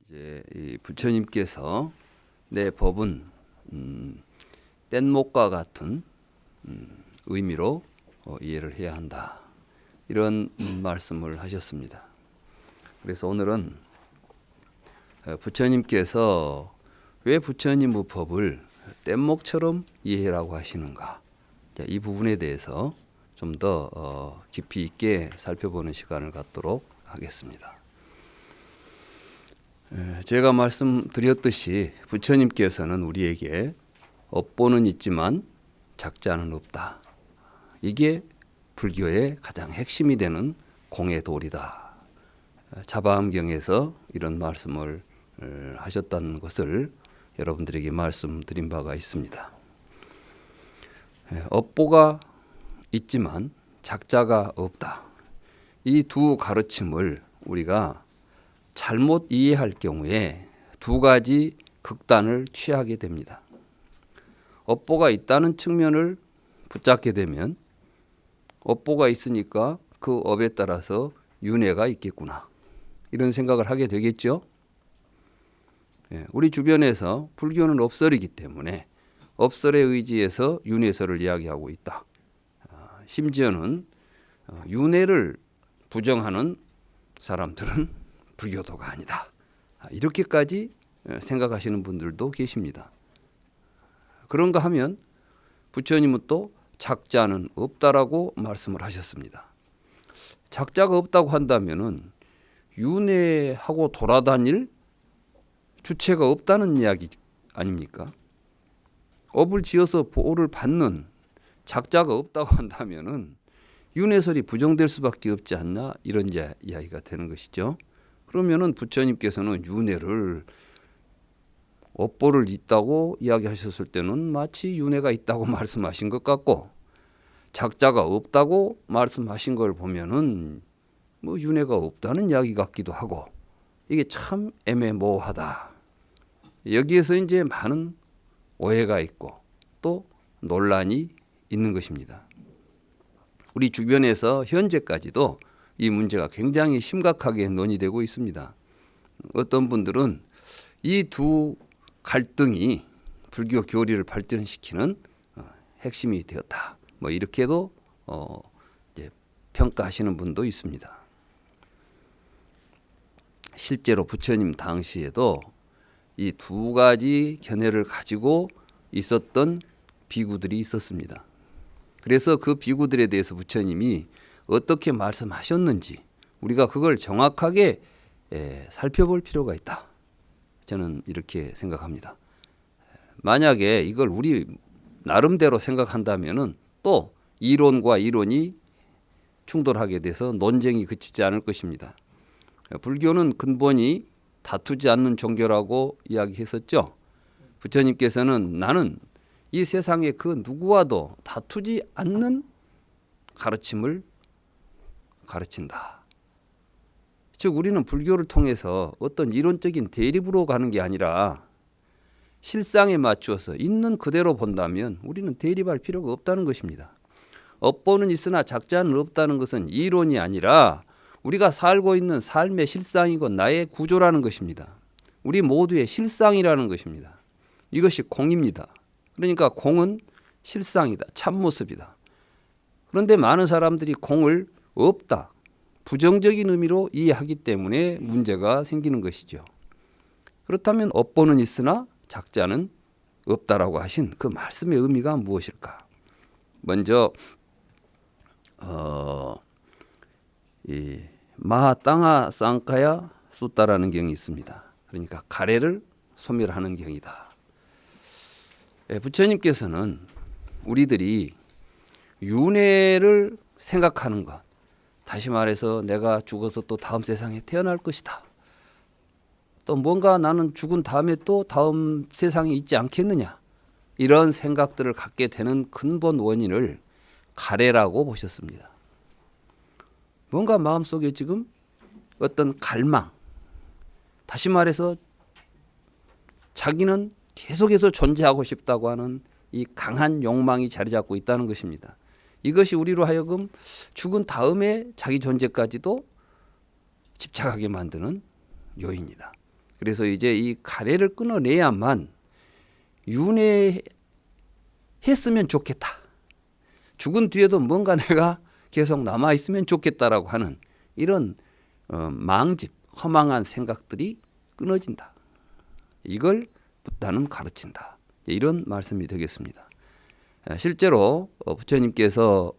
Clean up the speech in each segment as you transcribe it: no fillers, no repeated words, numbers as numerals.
이제 이 부처님께서 내 법은 뗏목과 같은 의미로 이해를 해야 한다. 이런 말씀을 하셨습니다. 그래서 오늘은 부처님께서 왜 부처님의 법을 뗏목처럼 이해하라고 하시는가, 이 부분에 대해서 좀 더 깊이 있게 살펴보는 시간을 갖도록 하겠습니다. 제가 말씀드렸듯이 부처님께서는 우리에게 업보는 있지만 작자는 없다. 이게 불교의 가장 핵심이 되는 공의 도리다. 자바암경에서 이런 말씀을 하셨다는 것을 여러분들에게 말씀드린 바가 있습니다. 업보가 있지만 작자가 없다. 이 두 가르침을 우리가 잘못 이해할 경우에 두 가지 극단을 취하게 됩니다. 업보가 있다는 측면을 붙잡게 되면 업보가 있으니까 그 업에 따라서 윤회가 있겠구나, 이런 생각을 하게 되겠죠. 우리 주변에서 불교는 업설이기 때문에 업설에 의지해서 윤회설을 이야기하고 있다. 심지어는 윤회를 부정하는 사람들은 불교도가 아니다. 이렇게까지 생각하시는 분들도 계십니다. 그런가 하면 부처님은 또 작자는 없다라고 말씀을 하셨습니다. 작자가 없다고 한다면은 윤회하고 돌아다닐 주체가 없다는 이야기 아닙니까? 업을 지어서 보호를 받는 작자가 없다고 한다면은 윤회설이 부정될 수밖에 없지 않나, 이런 이야기가 되는 것이죠. 그러면은 부처님께서는 윤회를 업보를 있다고 이야기하셨을 때는 마치 윤회가 있다고 말씀하신 것 같고, 작자가 없다고 말씀하신 걸 보면은 뭐 윤회가 없다는 이야기 같기도 하고, 이게 참 애매모호하다. 여기에서 이제 많은 오해가 있고 또 논란이 있는 것입니다. 우리 주변에서 현재까지도 이 문제가 굉장히 심각하게 논의되고 있습니다. 어떤 분들은 이 두 갈등이 불교 교리를 발전시키는 핵심이 되었다, 뭐 이렇게도 이제 평가하시는 분도 있습니다. 실제로 부처님 당시에도 이 두 가지 견해를 가지고 있었던 비구들이 있었습니다. 그래서 그 비구들에 대해서 부처님이 어떻게 말씀하셨는지 우리가 그걸 정확하게 살펴볼 필요가 있다. 저는 이렇게 생각합니다. 만약에 이걸 우리 나름대로 생각한다면은 또 이론과 이론이 충돌하게 돼서 논쟁이 그치지 않을 것입니다. 불교는 근본이 다투지 않는 종교라고 이야기했었죠. 부처님께서는 나는 이 세상에 그 누구와도 다투지 않는 가르침을 가르친다. 즉 우리는 불교를 통해서 어떤 이론적인 대립으로 가는 게 아니라 실상에 맞추어서 있는 그대로 본다면 우리는 대립할 필요가 없다는 것입니다. 업보는 있으나 작자는 없다는 것은 이론이 아니라 우리가 살고 있는 삶의 실상이고 나의 구조라는 것입니다. 우리 모두의 실상이라는 것입니다. 이것이 공입니다. 그러니까 공은 실상이다, 참모습이다. 그런데 많은 사람들이 공을 없다, 부정적인 의미로 이해하기 때문에 문제가 생기는 것이죠. 그렇다면 업보는 있으나 작자는 없다라고 하신 그 말씀의 의미가 무엇일까? 먼저 이 마하땅아 쌍카야 숫다라는 경이 있습니다. 그러니까 가래를 소멸하는 경이다. 부처님께서는 우리들이 윤회를 생각하는 것, 다시 말해서 내가 죽어서 또 다음 세상에 태어날 것이다, 또 뭔가 나는 죽은 다음에 또 다음 세상에 있지 않겠느냐, 이런 생각들을 갖게 되는 근본 원인을 가래라고 보셨습니다. 뭔가 마음속에 지금 어떤 갈망, 다시 말해서 자기는 계속해서 존재하고 싶다고 하는 이 강한 욕망이 자리 잡고 있다는 것입니다. 이것이 우리로 하여금 죽은 다음에 자기 존재까지도 집착하게 만드는 요인이다. 그래서 이제 이 가래를 끊어내야만 윤회했으면 좋겠다. 죽은 뒤에도 뭔가 내가 계속 남아있으면 좋겠다라고 하는 이런 망집, 허망한 생각들이 끊어진다. 이걸 붓다는 가르친다. 이런 말씀이 되겠습니다. 실제로 부처님께서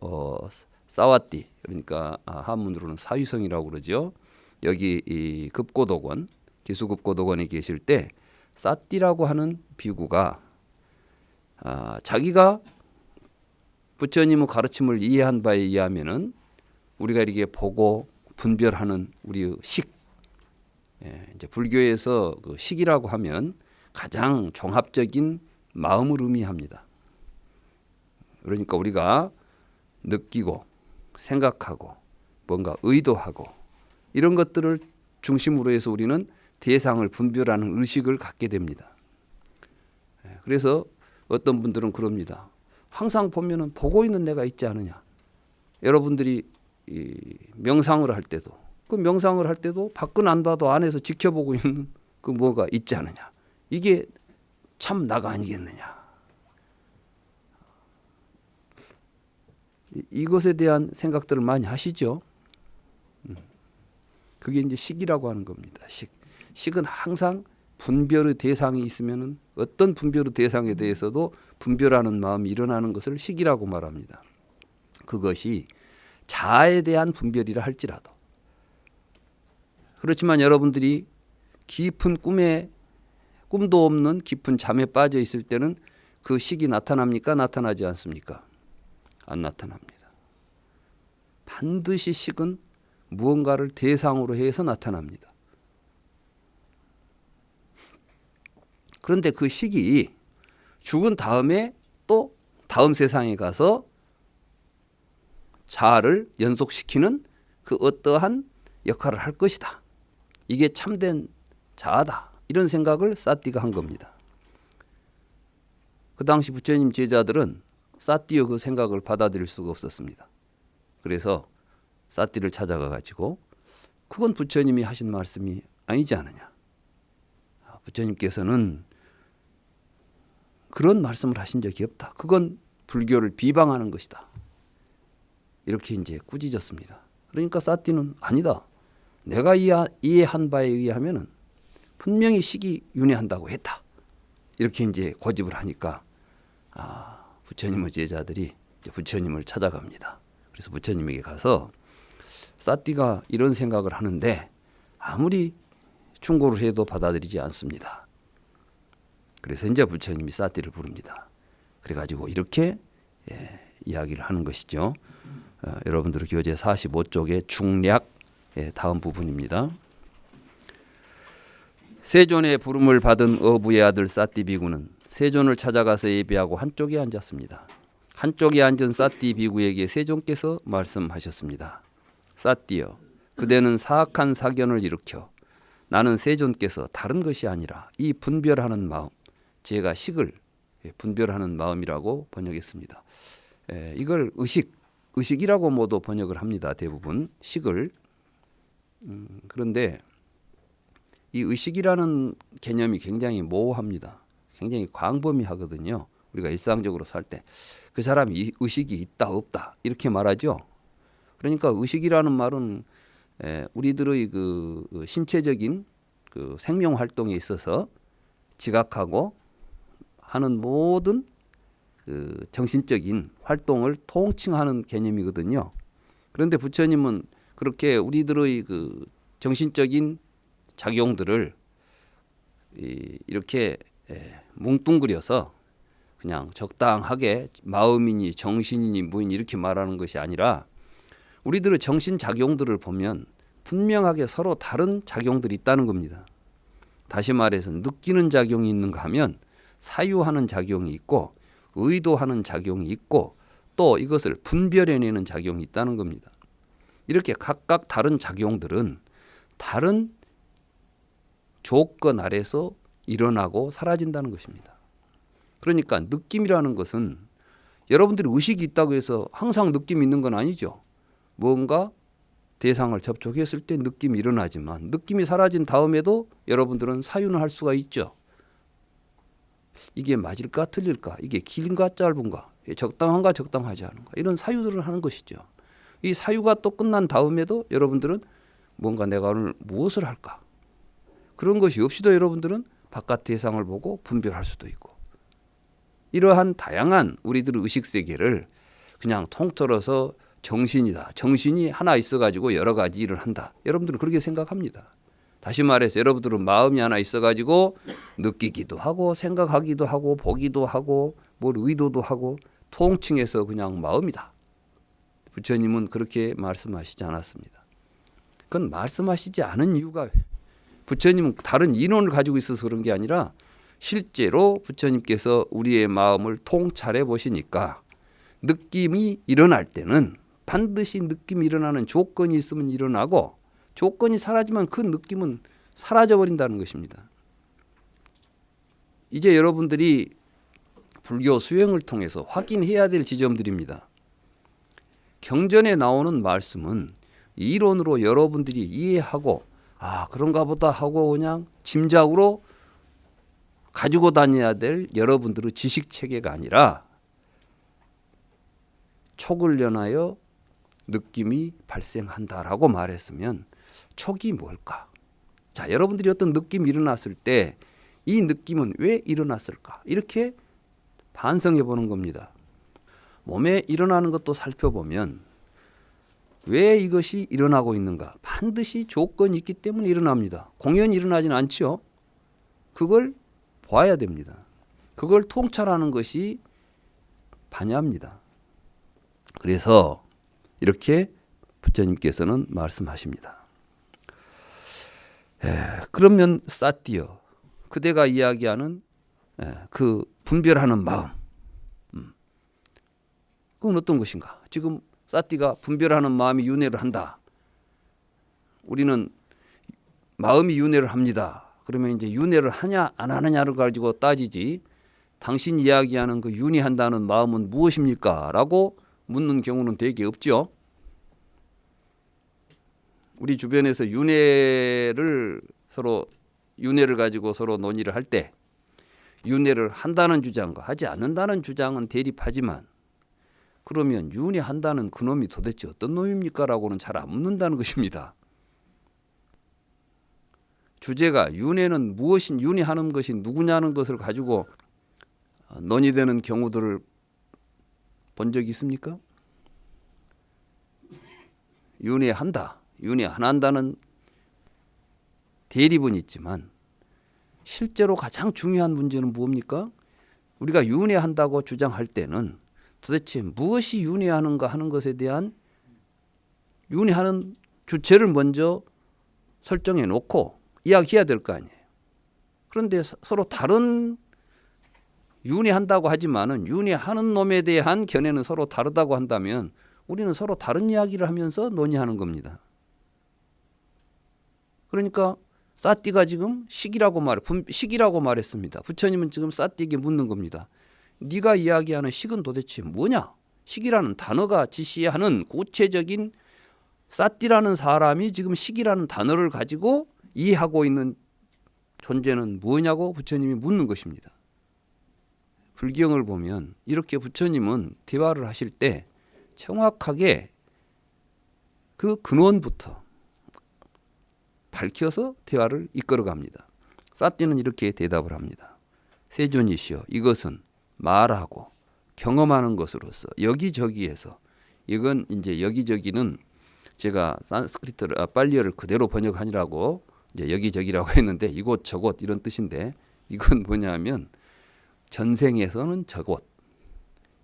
사와띠, 그러니까 한문으로는 사유성이라고 그러죠. 여기 이 급고독원, 기수급고독원에 계실 때 사띠라고 하는 비구가 자기가 부처님의 가르침을 이해한 바에 의하면은 우리가 이렇게 보고 분별하는 우리 식, 이제 불교에서 그 식이라고 하면 가장 종합적인 마음을 의미합니다. 그러니까 우리가 느끼고 생각하고 뭔가 의도하고 이런 것들을 중심으로 해서 우리는 대상을 분별하는 의식을 갖게 됩니다. 그래서 어떤 분들은 그럽니다. 항상 보면은 보고 있는 내가 있지 않느냐. 여러분들이 명상을 할 때도 그 명상을 할 때도 밖은 안 봐도 안에서 지켜보고 있는 그 뭐가 있지 않느냐. 이게 참 나가 아니겠느냐. 이것에 대한 생각들을 많이 하시죠. 그게 이제 식이라고 하는 겁니다. 식은 항상 분별의 대상이 있으면은 어떤 분별의 대상에 대해서도 분별하는 마음이 일어나는 것을 식이라고 말합니다. 그것이 자아에 대한 분별이라 할지라도. 그렇지만 여러분들이 깊은 꿈도 없는 깊은 잠에 빠져 있을 때는 그 식이 나타납니까? 나타나지 않습니까? 안 나타납니다. 반드시 식은 무언가를 대상으로 해서 나타납니다. 그런데 그 식이 죽은 다음에 또 다음 세상에 가서 자아를 연속시키는 그 어떠한 역할을 할 것이다. 이게 참된 자아다. 이런 생각을 사띠가 한 겁니다. 그 당시 부처님 제자들은 사띠의 그 생각을 받아들일 수가 없었습니다. 그래서 사띠를 찾아가 가지고 그건 부처님이 하신 말씀이 아니지 않느냐. 부처님께서는 그런 말씀을 하신 적이 없다. 그건 불교를 비방하는 것이다. 이렇게 이제 꾸짖었습니다. 그러니까 사띠는 아니다. 내가 이해한 바에 의하면은 분명히 식이 윤회한다고 했다. 이렇게 이제 고집을 하니까 부처님의 제자들이 이제 부처님을 찾아갑니다. 그래서 부처님에게 가서 사띠가 이런 생각을 하는데 아무리 충고를 해도 받아들이지 않습니다. 그래서 이제 부처님이 사띠를 부릅니다. 그래가지고 이렇게 이야기를 하는 것이죠. 여러분들의 교재 45쪽의 중략 다음 부분입니다. 세존의 부름을 받은 어부의 아들 사띠 비구는 세존을 찾아가서 예배하고 한쪽에 앉았습니다. 한쪽에 앉은 사띠 비구에게 세존께서 말씀하셨습니다. 사띠여, 그대는 사악한 사견을 일으켜 나는 세존께서 다른 것이 아니라 이 분별하는 마음, 제가 식을 분별하는 마음이라고 번역했습니다. 이걸 의식이라고 모두 번역을 합니다. 대부분 식을. 그런데 이 의식이라는 개념이 굉장히 모호합니다. 굉장히 광범위하거든요. 우리가 일상적으로 살 때 그 사람이 의식이 있다 없다 이렇게 말하죠. 그러니까 의식이라는 말은 우리들의 그 신체적인 그 생명 활동에 있어서 지각하고 하는 모든 그 정신적인 활동을 통칭하는 개념이거든요. 그런데 부처님은 그렇게 우리들의 그 정신적인 작용들을 이렇게 뭉뚱그려서 그냥 적당하게 마음이니 정신이니 뭐니 이렇게 말하는 것이 아니라 우리들의 정신 작용들을 보면 분명하게 서로 다른 작용들이 있다는 겁니다. 다시 말해서 느끼는 작용이 있는가 하면 사유하는 작용이 있고 의도하는 작용이 있고 또 이것을 분별해내는 작용이 있다는 겁니다. 이렇게 각각 다른 작용들은 다른 조건 아래서 일어나고 사라진다는 것입니다. 그러니까 느낌이라는 것은 여러분들이 의식이 있다고 해서 항상 느낌이 있는 건 아니죠. 뭔가 대상을 접촉했을 때 느낌이 일어나지만 느낌이 사라진 다음에도 여러분들은 사유는 할 수가 있죠. 이게 맞을까 틀릴까, 이게 길인가 짧은가, 적당한가 적당하지 않은가, 이런 사유들을 하는 것이죠. 이 사유가 또 끝난 다음에도 여러분들은 뭔가 내가 오늘 무엇을 할까, 그런 것이 없이도 여러분들은 바깥 대상을 보고 분별할 수도 있고, 이러한 다양한 우리들의 의식세계를 그냥 통틀어서 정신이다, 정신이 하나 있어가지고 여러 가지 일을 한다, 여러분들은 그렇게 생각합니다. 다시 말해서 여러분들은 마음이 하나 있어가지고 느끼기도 하고 생각하기도 하고 보기도 하고 뭘 의도도 하고 통칭해서 그냥 마음이다. 부처님은 그렇게 말씀하시지 않았습니다. 그건 말씀하시지 않은 이유가, 부처님은 다른 이론을 가지고 있어서 그런 게 아니라 실제로 부처님께서 우리의 마음을 통찰해 보시니까 느낌이 일어날 때는 반드시 느낌이 일어나는 조건이 있으면 일어나고, 조건이 사라지면 그 느낌은 사라져 버린다는 것입니다. 이제 여러분들이 불교 수행을 통해서 확인해야 될 지점들입니다. 경전에 나오는 말씀은 이론으로 여러분들이 이해하고 그런가 보다 하고 그냥 짐작으로 가지고 다녀야 될 여러분들의 지식 체계가 아니라 촉을 연하여 느낌이 발생한다라고 말했으면 촉이 뭘까? 자, 여러분들이 어떤 느낌이 일어났을 때 이 느낌은 왜 일어났을까? 이렇게 반성해 보는 겁니다. 몸에 일어나는 것도 살펴보면 왜 이것이 일어나고 있는가? 반드시 조건이 있기 때문에 일어납니다. 공연히 일어나지는 않지요. 그걸 봐야 됩니다. 그걸 통찰하는 것이 반야입니다. 그래서 이렇게 부처님께서는 말씀하십니다. 그러면 사띠여, 그대가 이야기하는 그 분별하는 마음, 그건 어떤 것인가? 지금 사띠가 분별하는 마음이 윤회를 한다. 우리는 마음이 윤회를 합니다. 그러면 이제 윤회를 하냐 안 하느냐를 가지고 따지지, 당신 이야기하는 그 윤회한다는 마음은 무엇입니까? 라고 묻는 경우는 되게 없죠. 우리 주변에서 윤회를 가지고 서로 논의를 할 때 윤회를 한다는 주장과 하지 않는다는 주장은 대립하지만, 그러면 윤회한다는 그놈이 도대체 어떤 놈입니까? 라고는 잘 안 묻는다는 것입니다. 주제가 윤회는 무엇인, 윤회하는 것이 누구냐는 것을 가지고 논의되는 경우들을 본 적이 있습니까? 윤회한다, 윤회 안 한다는 대립은 있지만 실제로 가장 중요한 문제는 뭡니까? 우리가 윤회한다고 주장할 때는 도대체 무엇이 윤회하는가 하는 것에 대한 윤회하는 주체를 먼저 설정해 놓고 이야기해야 될 거 아니에요. 그런데 서로 다른 윤회한다고 하지만은 윤회하는 놈에 대한 견해는 서로 다르다고 한다면 우리는 서로 다른 이야기를 하면서 논의하는 겁니다. 그러니까 사띠가 지금 식이라고 말했습니다. 부처님은 지금 사띠에게 묻는 겁니다. 네가 이야기하는 식은 도대체 뭐냐? 식이라는 단어가 지시하는 구체적인, 사띠라는 사람이 지금 식이라는 단어를 가지고 이해하고 있는 존재는 뭐냐고 부처님이 묻는 것입니다. 불경을 보면 이렇게 부처님은 대화를 하실 때 정확하게 그 근원부터 밝혀서 대화를 이끌어갑니다. 사띠는 이렇게 대답을 합니다. 세존이시여, 이것은 말하고 경험하는 것으로서 여기저기에서, 이건 이제 여기저기는 제가 산스크리트 빨리어를 그대로 번역하니라고 이제 여기저기라고 했는데 이곳 저곳 이런 뜻인데, 이건 뭐냐면 전생에서는 저곳,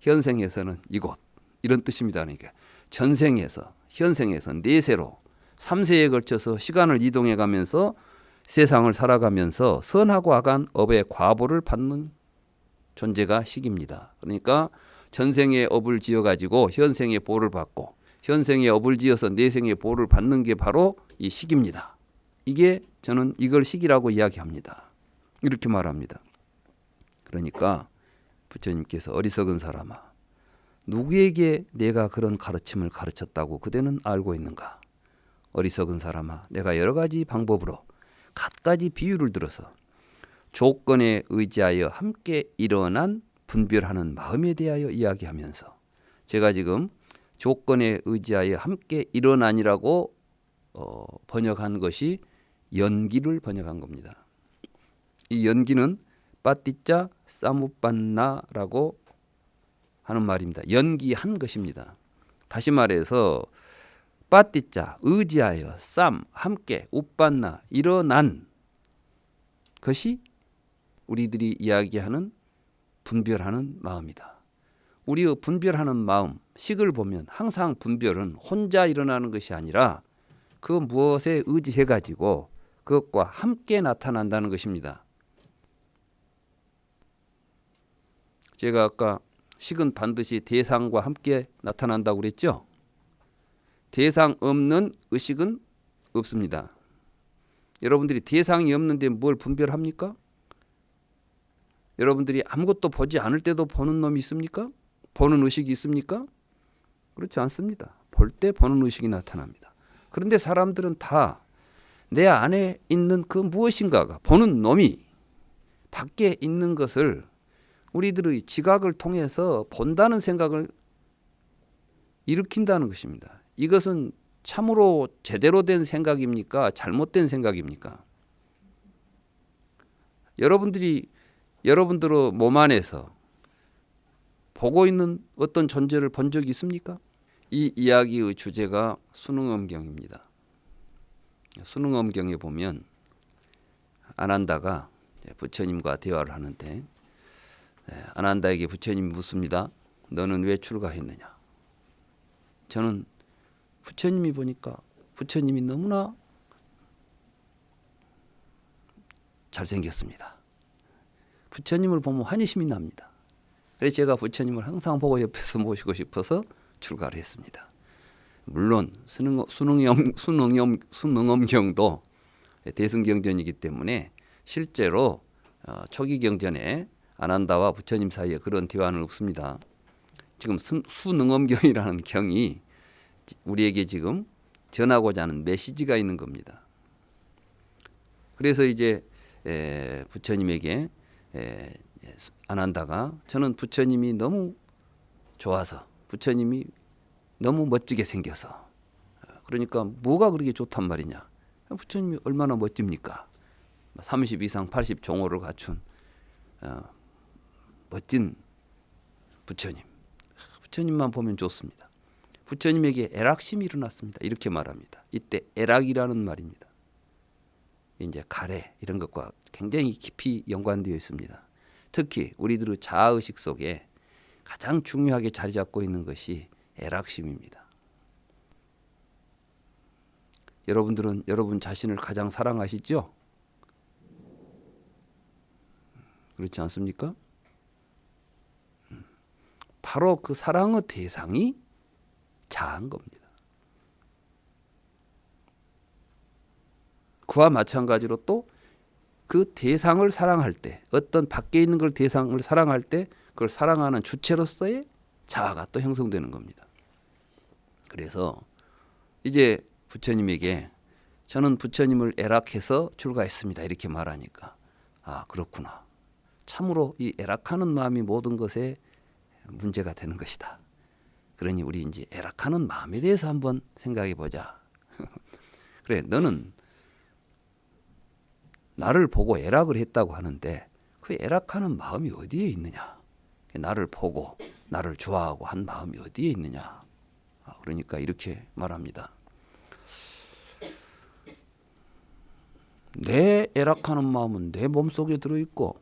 현생에서는 이곳, 이런 뜻입니다. 그러니까 전생에서, 현생에서 내세로 3세에 걸쳐서 시간을 이동해 가면서 세상을 살아가면서 선하고 악한 업의 과보를 받는 존재가 식입니다. 그러니까 전생에 업을 지어가지고 현생에 보를 받고, 현생에 업을 지어서 내생에 보를 받는 게 바로 이 식입니다. 이게 저는 이걸 식이라고 이야기합니다. 이렇게 말합니다. 그러니까 부처님께서 어리석은 사람아, 누구에게 내가 그런 가르침을 가르쳤다고 그대는 알고 있는가? 어리석은 사람아, 내가 여러 가지 방법으로 갖가지 비유를 들어서 조건에 의지하여 함께 일어난 분별하는 마음에 대하여 이야기하면서, 제가 지금 조건에 의지하여 함께 일어나니라고 번역한 것이 연기를 번역한 겁니다. 이 연기는 빠띠자 사무빤나라고 하는 말입니다. 연기한 것입니다. 다시 말해서 빠띠자 의지하여, 쌈 함께, 우빤나 일어난 것이 우리들이 이야기하는 분별하는 마음이다. 우리의 분별하는 마음, 식을 보면 항상 분별은 혼자 일어나는 것이 아니라 그 무엇에 의지해 가지고 그것과 함께 나타난다는 것입니다. 제가 아까 식은 반드시 대상과 함께 나타난다고 그랬죠? 대상 없는 의식은 없습니다. 여러분들이 대상이 없는데 뭘 분별합니까? 여러분들이 아무것도 보지 않을 때도 보는 놈이 있습니까? 보는 의식이 있습니까? 그렇지 않습니다. 볼 때 보는 의식이 나타납니다. 그런데 사람들은 다 내 안에 있는 그 무엇인가가, 보는 놈이 밖에 있는 것을 우리들의 지각을 통해서 본다는 생각을 일으킨다는 것입니다. 이것은 참으로 제대로 된 생각입니까? 잘못된 생각입니까? 여러분들의 몸 안에서 보고 있는 어떤 존재를 본 적이 있습니까? 이 이야기의 주제가 수능엄경입니다. 수능엄경에 보면 아난다가 부처님과 대화를 하는데, 아난다에게 부처님이 묻습니다. 너는 왜 출가했느냐? 저는 부처님이 보니까 부처님이 너무나 잘생겼습니다. 부처님을 보면 환희심이 납니다. 그래서 제가 부처님을 항상 보고 옆에서 모시고 싶어서 출가를 했습니다. 물론 수능엄경도 대승경전이기 때문에 실제로 초기 경전에 아난다와 부처님 사이에 그런 대화는 없습니다. 지금 수능엄경이라는 경이 우리에게 지금 전하고자 하는 메시지가 있는 겁니다. 그래서 이제 부처님에게 아난다가, 저는 부처님이 너무 좋아서, 부처님이 너무 멋지게 생겨서, 그러니까 뭐가 그렇게 좋단 말이냐? 부처님이 얼마나 멋집니까? 30 이상 80 종호를 갖춘 멋진 부처님. 부처님만 보면 좋습니다. 부처님에게 애락심이 일어났습니다. 이렇게 말합니다. 이때 애락이라는 말입니다. 이제 가래 이런 것과 굉장히 깊이 연관되어 있습니다. 특히 우리들의 자아의식 속에 가장 중요하게 자리 잡고 있는 것이 애락심입니다. 여러분들은 여러분 자신을 가장 사랑하시죠? 그렇지 않습니까? 바로 그 사랑의 대상이 자아인 겁니다. 그와 마찬가지로 또 그 대상을 사랑할 때, 어떤 밖에 있는 걸 대상을 사랑할 때 그걸 사랑하는 주체로서의 자아가 또 형성되는 겁니다. 그래서 이제 부처님에게 저는 부처님을 애락해서 출가했습니다. 이렇게 말하니까, 아, 그렇구나. 참으로 이 애락하는 마음이 모든 것에 문제가 되는 것이다. 그러니 우리 이제 애락하는 마음에 대해서 한번 생각해 보자. 그래, 너는 나를 보고 애락을 했다고 하는데 그 애락하는 마음이 어디에 있느냐? 나를 보고 나를 좋아하고 한 마음이 어디에 있느냐? 그러니까 이렇게 말합니다. 내 애락하는 마음은 내 몸속에 들어있고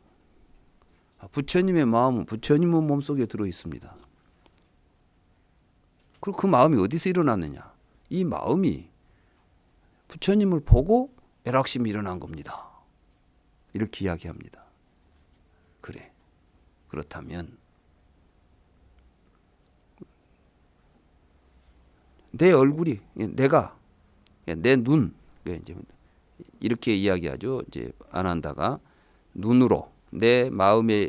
부처님의 마음은 부처님의 몸속에 들어있습니다. 그리고 그 마음이 어디서 일어났느냐? 이 마음이 부처님을 보고 애락심이 일어난 겁니다. 이렇게 이야기합니다. 그래, 그렇다면 내 얼굴이, 내가, 내 눈, 이제 이렇게 이야기하죠. 이제 아난다가 눈으로 내 마음이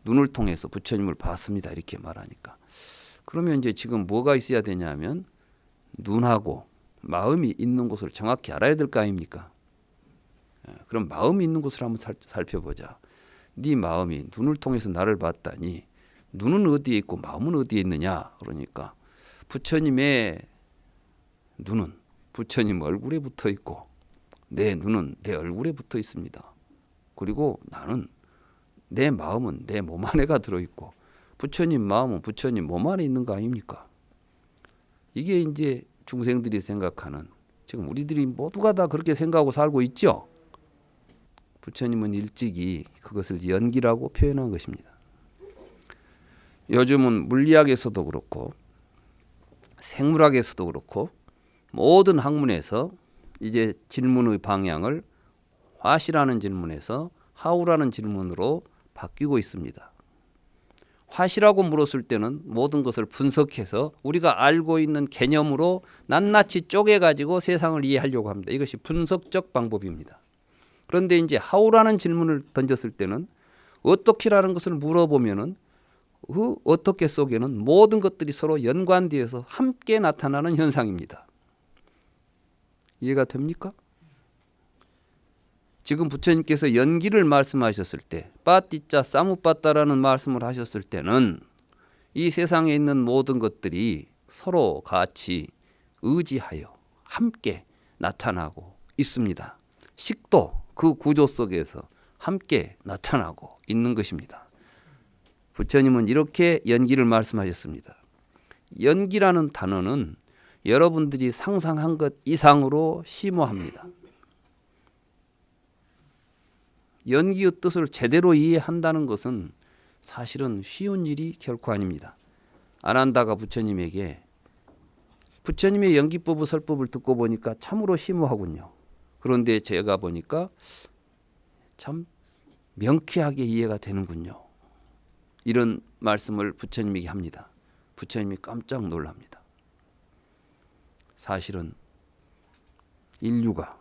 눈을 통해서 부처님을 봤습니다. 이렇게 말하니까, 그러면 이제 지금 뭐가 있어야 되냐면 눈하고 마음이 있는 곳을 정확히 알아야 될 거 아닙니까? 그럼 마음이 있는 곳을 한번 살펴보자. 네 마음이 눈을 통해서 나를 봤다니 눈은 어디에 있고 마음은 어디에 있느냐? 그러니까 부처님의 눈은 부처님 얼굴에 붙어 있고 내 눈은 내 얼굴에 붙어 있습니다. 그리고 나는 내 마음은 내 몸 안에가 들어있고 부처님 마음은 부처님 몸 안에 있는 거 아닙니까? 이게 이제 중생들이 생각하는, 지금 우리들이 모두가 다 그렇게 생각하고 살고 있죠. 부처님은 일찍이 그것을 연기라고 표현한 것입니다. 요즘은 물리학에서도 그렇고 생물학에서도 그렇고 모든 학문에서 이제 질문의 방향을 화시라는 질문에서 하우라는 질문으로 바뀌고 있습니다. 화시라고 물었을 때는 모든 것을 분석해서 우리가 알고 있는 개념으로 낱낱이 쪼개가지고 세상을 이해하려고 합니다. 이것이 분석적 방법입니다. 그런데 이제 하우라는 질문을 던졌을 때는 어떻게라는 것을 물어보면은 그 어떻게 속에는 모든 것들이 서로 연관되어서 함께 나타나는 현상입니다. 이해가 됩니까? 지금 부처님께서 연기를 말씀하셨을 때 빠띠짜 사무빠따라는 말씀을 하셨을 때는 이 세상에 있는 모든 것들이 서로 같이 의지하여 함께 나타나고 있습니다. 식도 그 구조 속에서 함께 나타나고 있는 것입니다. 부처님은 이렇게 연기를 말씀하셨습니다. 연기라는 단어는 여러분들이 상상한 것 이상으로 심오합니다. 연기의 뜻을 제대로 이해한다는 것은 사실은 쉬운 일이 결코 아닙니다. 아난다가 부처님에게 부처님의 연기법의 설법을 듣고 보니까 참으로 심오하군요. 그런데 제가 보니까 참 명쾌하게 이해가 되는군요. 이런 말씀을 부처님에게 합니다. 부처님이 깜짝 놀랍니다. 사실은 인류가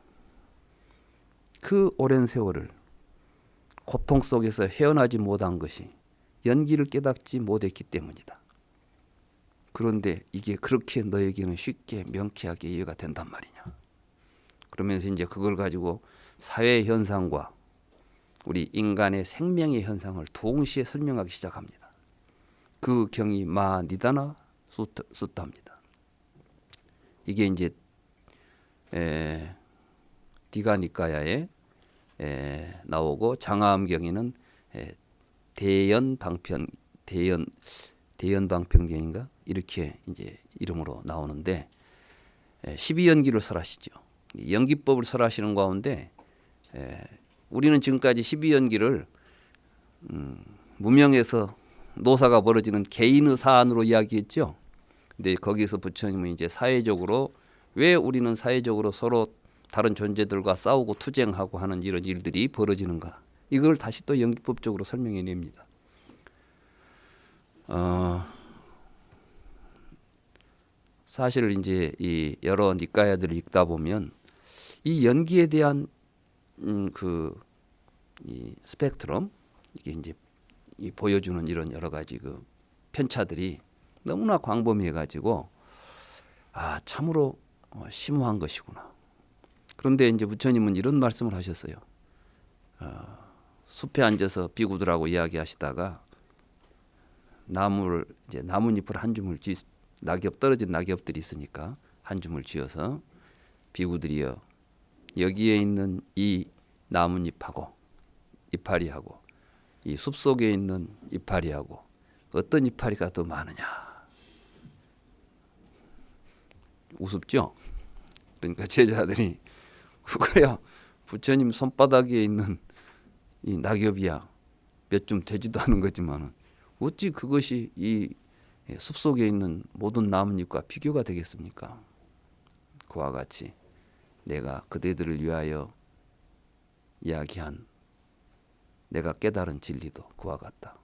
그 오랜 세월을 고통 속에서 헤어나지 못한 것이 연기를 깨닫지 못했기 때문이다. 그런데 이게 그렇게 너에게는 쉽게 명쾌하게 이해가 된단 말이냐. 그러면서 이제 그걸 가지고 사회 현상과 우리 인간의 생명의 현상을 동시에 설명하기 시작합니다. 그 경이 마니다나 수타입니다. 이게 이제 디가니까야에 나오고 장하암경에는 대연방편경인가 이렇게 이제 이름으로 나오는데 12연기를 설하시죠. 연기법을 설하시는 가운데 우리는 지금까지 12연기를 무명에서 노사가 벌어지는 개인의 사안으로 이야기했죠. 근데 거기서 부처님은 이제 사회적으로 왜 우리는 사회적으로 서로 다른 존재들과 싸우고 투쟁하고 하는 이런 일들이 벌어지는가, 이걸 다시 또 연기법적으로 설명해 냅니다. 사실 이제 이 여러 니까야들을 읽다 보면 이 연기에 대한 이 스펙트럼, 이게 이제 이 보여주는 이런 여러 가지 그 편차들이 너무나 광범위해가지고 참으로 심오한 것이구나. 그런데 이제 부처님은 이런 말씀을 하셨어요. 숲에 앉아서 비구들하고 이야기하시다가 나뭇잎을 한 줌을 떨어진 낙엽들이 있으니까 한 줌을 쥐어서 비구들이여, 여기에 있는 이 나뭇잎하고 이파리하고 이 숲속에 있는 이파리하고 어떤 이파리가 더 많으냐. 우습죠? 그러니까 제자들이 그거야 부처님 손바닥에 있는 이 낙엽이야 몇 줌 되지도 않은 거지만 어찌 그것이 이 숲속에 있는 모든 나뭇잎과 비교가 되겠습니까? 그와 같이 내가 그대들을 위하여 이야기한 내가 깨달은 진리도 그와 같다.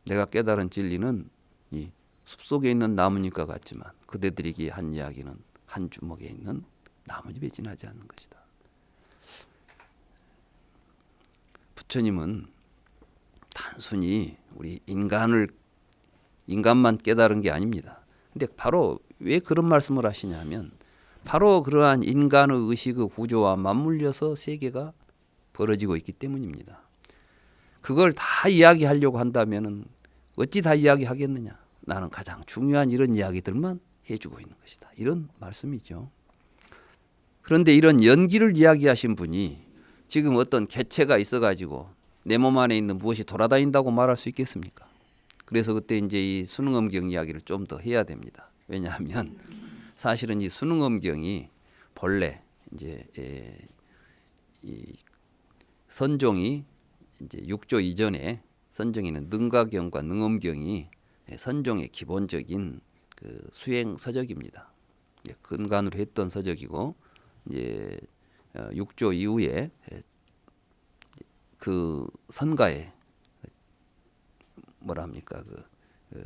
내가 깨달은 진리는 이 숲속에 있는 나뭇잎과 같지만 그대들에게 한 이야기는 한 주먹에 있는 나뭇잎에 지나지 않는 것이다. 부처님은 단순히 우리 인간만 깨달은 게 아닙니다. 근데 바로 왜 그런 말씀을 하시냐면 바로 그러한 인간의 의식의 구조와 맞물려서 세계가 벌어지고 있기 때문입니다. 그걸 다 이야기하려고 한다면은 어찌 다 이야기하겠느냐. 나는 가장 중요한 이런 이야기들만 해주고 있는 것이다. 이런 말씀이죠. 그런데 이런 연기를 이야기하신 분이 지금 어떤 개체가 있어가지고 내 몸 안에 있는 무엇이 돌아다닌다고 말할 수 있겠습니까? 그래서 그때 이제 이 순응엄경 이야기를 좀 더 해야 됩니다. 왜냐하면 사실은 이 순응엄경이 본래 이제 이 선종이 이제 6조 이전에 선종에는 능가경과 능엄경이 선종의 기본적인 그 수행 서적입니다. 근간으로 했던 서적이고 이제 6조 이후에 그 선가에 뭐랍니까 그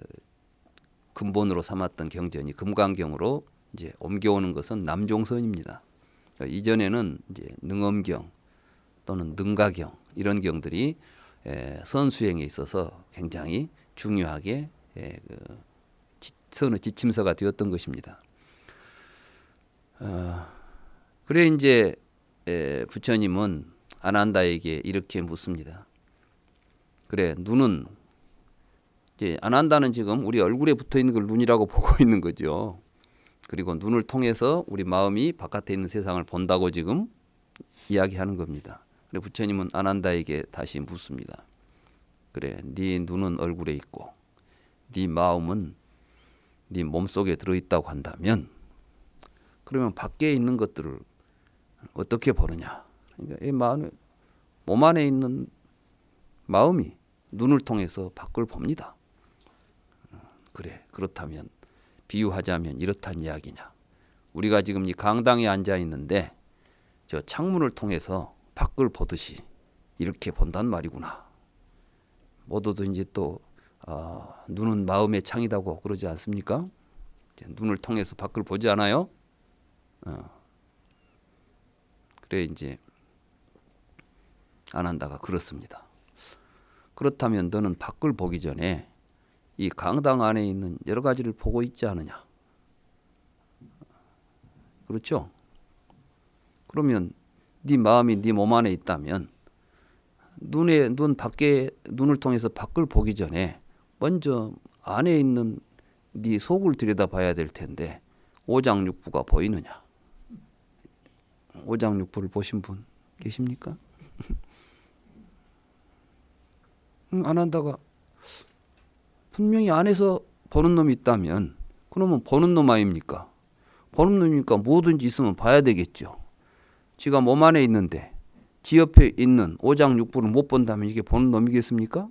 근본으로 삼았던 경전이 금강경으로 이제 옮겨오는 것은 남종선입니다. 이전에는 이제 능엄경 또는 능가경 이런 경들이 선수행에 있어서 굉장히 중요하게 선의 지침서가 되었던 것입니다. 그래 이제 부처님은 아난다에게 이렇게 묻습니다. 그래 눈은 이제 아난다는 지금 우리 얼굴에 붙어 있는 걸 눈이라고 보고 있는 거죠. 그리고 눈을 통해서 우리 마음이 바깥에 있는 세상을 본다고 지금 이야기하는 겁니다. 그래 부처님은 아난다에게 다시 묻습니다. 그래 네 눈은 얼굴에 있고 네 마음은 네 몸속에 들어있다고 한다면 그러면 밖에 있는 것들을 어떻게 보느냐. 그러니까 이 몸 안에 있는 마음이 눈을 통해서 밖을 봅니다. 그래 그렇다면 비유하자면 이렇단 이야기냐. 우리가 지금 이 강당에 앉아 있는데 저 창문을 통해서 밖을 보듯이 이렇게 본단 말이구나. 모두도 이제 또 눈은 마음의 창이라고 그러지 않습니까? 눈을 통해서 밖을 보지 않아요? 그래 이제 아난다가 그렇습니다. 그렇다면 너는 밖을 보기 전에 이 강당 안에 있는 여러 가지를 보고 있지 않느냐? 그렇죠? 그러면 네 마음이 네 몸 안에 있다면 눈 밖에 눈을 통해서 밖을 보기 전에 먼저 안에 있는 네 속을 들여다봐야 될 텐데 오장육부가 보이느냐? 오장육부를 보신 분 계십니까? 아난다가 분명히 안에서 보는 놈이 있다면 그러면 보는 놈 아닙니까? 보는 놈이니까 뭐든지 있으면 봐야 되겠죠. 지가 몸 안에 있는데 지 옆에 있는 오장육부를 못 본다면 이게 보는 놈이겠습니까?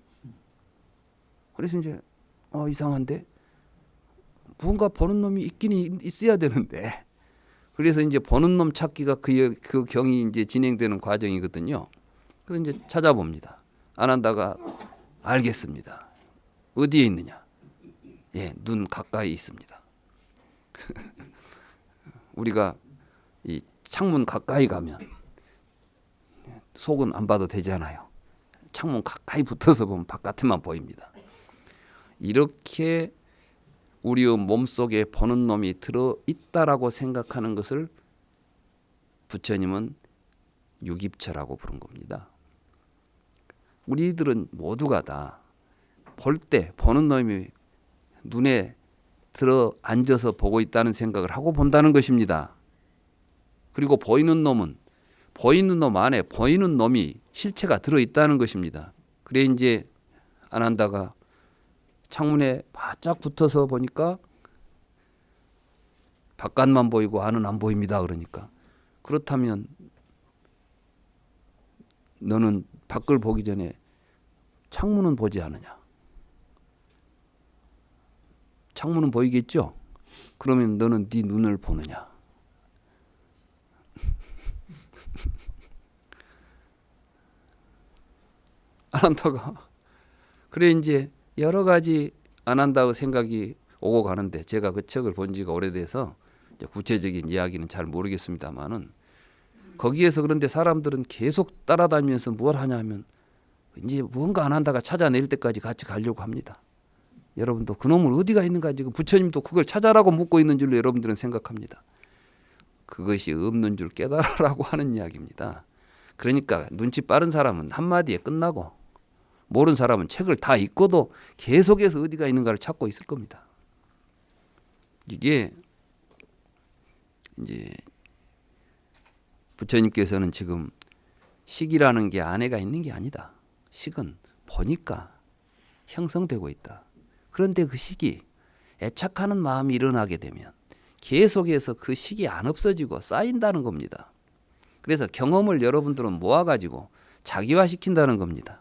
그래서 이제 이상한데 뭔가 보는 놈이 있긴 있어야 되는데 그래서 이제 보는 놈 찾기가 그 경이 이제 진행되는 과정이거든요. 그래서 이제 찾아봅니다. 아난다가 알겠습니다. 어디에 있느냐? 예, 눈 가까이 있습니다. 우리가 이 창문 가까이 가면 속은 안 봐도 되잖아요. 창문 가까이 붙어서 보면 바깥에만 보입니다. 이렇게 우리의 몸속에 보는 놈이 들어있다라고 생각하는 것을 부처님은 유깁처라고 부른 겁니다. 우리들은 모두가 다 볼 때 보는 놈이 눈에 들어 앉아서 보고 있다는 생각을 하고 본다는 것입니다. 그리고 보이는 놈은 보이는 놈 안에 보이는 놈이 실체가 들어있다는 것입니다. 그래 이제 아난다가 창문에 바짝 붙어서 보니까 바깥만 보이고 안은 안 보입니다. 그러니까 그렇다면 너는 밖을 보기 전에 창문은 보지 않느냐? 창문은 보이겠죠? 그러면 너는 네 눈을 보느냐? 아난다가 그래 이제 여러 가지 아난다의 생각이 오고 가는데 제가 그 책을 본 지가 오래돼서 구체적인 이야기는 잘 모르겠습니다만은 거기에서 그런데 사람들은 계속 따라다니면서 뭘 하냐면 이제 뭔가 아난다가 찾아낼 때까지 같이 가려고 합니다. 여러분도 그놈은 어디가 있는가 지금 부처님도 그걸 찾아라고 묻고 있는 줄로 여러분들은 생각합니다. 그것이 없는 줄 깨달으라고 하는 이야기입니다. 그러니까 눈치 빠른 사람은 한마디에 끝나고 모르는 사람은 책을 다 읽고도 계속해서 어디가 있는가를 찾고 있을 겁니다. 이게 이제 부처님께서는 지금 식이라는 게 안에가 있는 게 아니다. 식은 보니까 형성되고 있다. 그런데 그 식이 애착하는 마음이 일어나게 되면 계속해서 그 식이 안 없어지고 쌓인다는 겁니다. 그래서 경험을 여러분들은 모아가지고 자기화시킨다는 겁니다.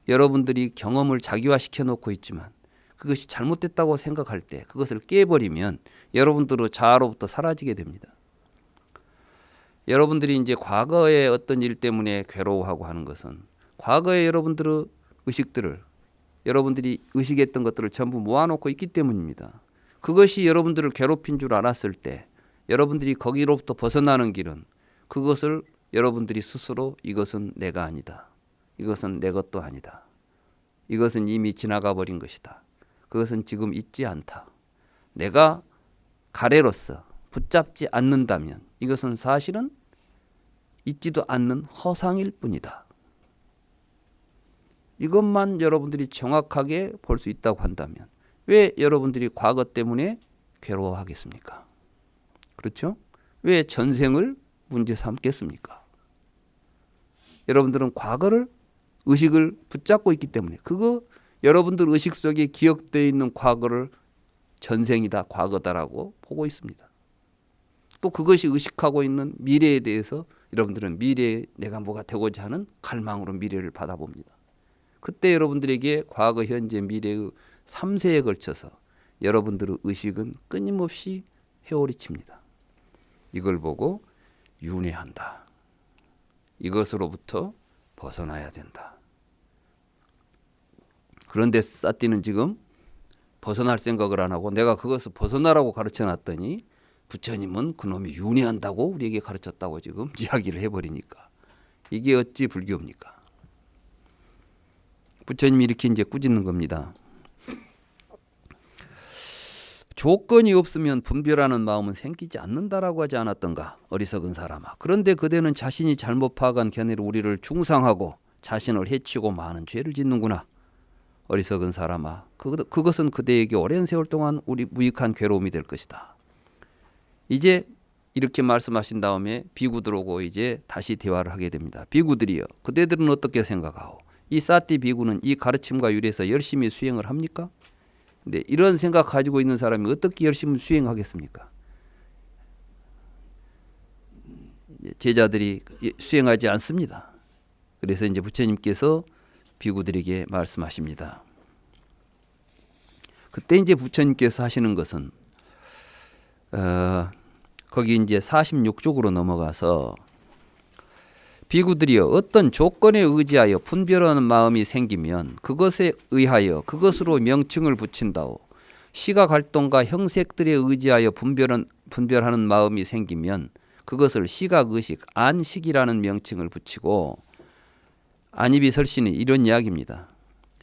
여러분들이 경험을 자기화시켜 놓고 있지만 그것이 잘못됐다고 생각할 때 그것을 깨버리면 여러분들의 자아로부터 사라지게 됩니다. 여러분들이 이제 과거의 어떤 일 때문에 괴로워하고 하는 것은 과거에 여러분들의 의식들을 여러분들이 의식했던 것들을 전부 모아놓고 있기 때문입니다. 그것이 여러분들을 괴롭힌 줄 알았을 때 여러분들이 거기로부터 벗어나는 길은 그것을 여러분들이 스스로 이것은 내가 아니다. 이것은 내 것도 아니다. 이것은 이미 지나가 버린 것이다. 그것은 지금 있지 않다. 내가 가래로서 붙잡지 않는다면 이것은 사실은 있지도 않는 허상일 뿐이다. 이것만 여러분들이 정확하게 볼 수 있다고 한다면 왜 여러분들이 과거 때문에 괴로워하겠습니까? 그렇죠? 왜 전생을 문제 삼겠습니까? 여러분들은 과거를 의식을 붙잡고 있기 때문에 그거 여러분들 의식 속에 기억되어 있는 과거를 전생이다, 과거다라고 보고 있습니다. 또 그것이 의식하고 있는 미래에 대해서 여러분들은 미래에 내가 뭐가 되고자 하는 갈망으로 미래를 받아봅니다. 그때 여러분들에게 과거, 현재, 미래의 3세에 걸쳐서 여러분들의 의식은 끊임없이 회오리칩니다. 이걸 보고 윤회한다. 이것으로부터 벗어나야 된다. 그런데 사띠는 지금 벗어날 생각을 안 하고 내가 그것을 벗어나라고 가르쳐 놨더니 부처님은 그놈이 윤회한다고 우리에게 가르쳤다고 지금 이야기를 해버리니까 이게 어찌 불교입니까? 부처님이 이렇게 이제 꾸짖는 겁니다. 조건이 없으면 분별하는 마음은 생기지 않는다라고 하지 않았던가 어리석은 사람아. 그런데 그대는 자신이 잘못 파악한 견해로 우리를 중상하고 자신을 해치고 많은 죄를 짓는구나. 어리석은 사람아. 그것은 그대에게 오랜 세월 동안 우리 무익한 괴로움이 될 것이다. 이제 이렇게 말씀하신 다음에 비구들 오고 이제 다시 대화를 하게 됩니다. 비구들이여, 그대들은 어떻게 생각하오? 이 사띠 비구는 이 가르침과 유래해서 열심히 수행을 합니까? 근데 이런 생각 가지고 있는 사람이 어떻게 열심히 수행하겠습니까? 제자들이 수행하지 않습니다. 그래서 이제 부처님께서 비구들에게 말씀하십니다. 그때 이제 부처님께서 하시는 것은 거기 이제 46쪽으로 넘어가서 비구들이여 어떤 조건에 의지하여 분별하는 마음이 생기면 그것에 의하여 그것으로 명칭을 붙인다오. 시각활동과 형색들에 의지하여 분별하는 마음이 생기면 그것을 시각의식, 안식이라는 명칭을 붙이고 안입이 설신이 이런 이야기입니다.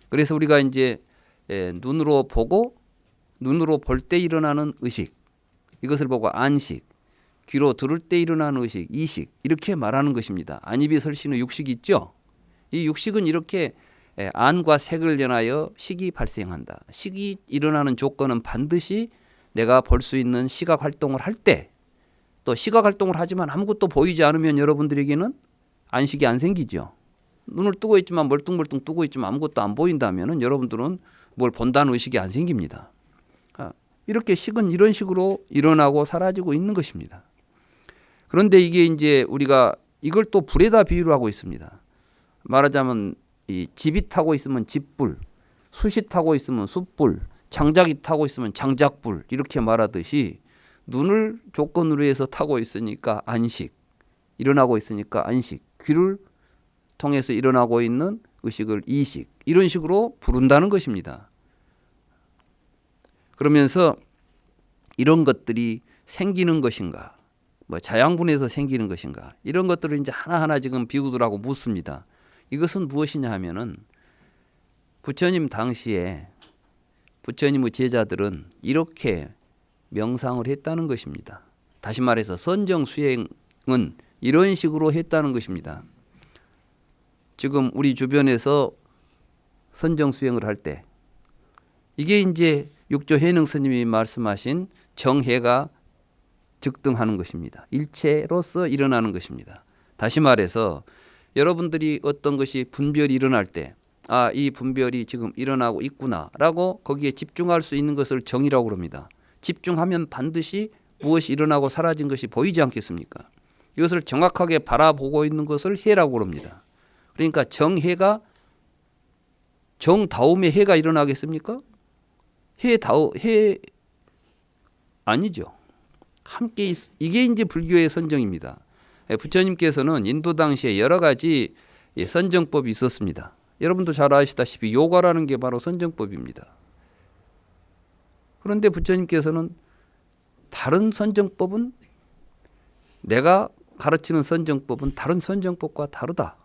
그래서 우리가 이제 눈으로 보고 눈으로 볼 때 일어나는 의식, 이것을 보고 안식, 귀로 들을 때 일어나는 의식, 이식 이렇게 말하는 것입니다. 안입이 설신의 육식이 있죠. 이 육식은 이렇게 안과 색을 연하여 식이 발생한다. 식이 일어나는 조건은 반드시 내가 볼 수 있는 시각 활동을 할 때, 또 시각 활동을 하지만 아무것도 보이지 않으면 여러분들에게는 안식이 안 생기죠. 눈을 뜨고 있지만 멀뚱멀뚱 뜨고 있지만 아무것도 안 보인다면 여러분들은 뭘 본다는 의식이 안 생깁니다. 이렇게 식은 이런 식으로 일어나고 사라지고 있는 것입니다. 그런데 이게 이제 우리가 이걸 또 불에다 비유를 하고 있습니다. 말하자면 이 집이 타고 있으면 집불, 숯이 타고 있으면 숯불, 장작이 타고 있으면 장작불 이렇게 말하듯이 눈을 조건으로 해서 타고 있으니까 안식, 일어나고 있으니까 안식, 귀를 통해서 일어나고 있는 의식을 이식 이런 식으로 부른다는 것입니다. 그러면서 이런 것들이 생기는 것인가, 뭐 자양분에서 생기는 것인가 이런 것들을 이제 하나하나 지금 비구들하고 묻습니다. 이것은 무엇이냐 하면은 부처님 당시에 부처님의 제자들은 이렇게 명상을 했다는 것입니다. 다시 말해서 선정 수행은 이런 식으로 했다는 것입니다. 지금 우리 주변에서 선정 수행을 할 때 이게 이제 육조 해능 스님이 말씀하신 정해가 즉등하는 것입니다. 일체로서 일어나는 것입니다. 다시 말해서 여러분들이 어떤 것이 분별이 일어날 때 이 분별이 지금 일어나고 있구나라고 거기에 집중할 수 있는 것을 정이라고 합니다. 집중하면 반드시 무엇이 일어나고 사라진 것이 보이지 않겠습니까? 이것을 정확하게 바라보고 있는 것을 해라고 합니다. 그러니까 정해가 정다움의 해가 일어나겠습니까? 해 아니죠. 함께 이게 이제 불교의 선정입니다. 부처님께서는 인도 당시에 여러 가지 선정법이 있었습니다. 여러분도 잘 아시다시피 요가라는 게 바로 선정법입니다. 그런데 부처님께서는 다른 선정법은 내가 가르치는 선정법은 다른 선정법과 다르다.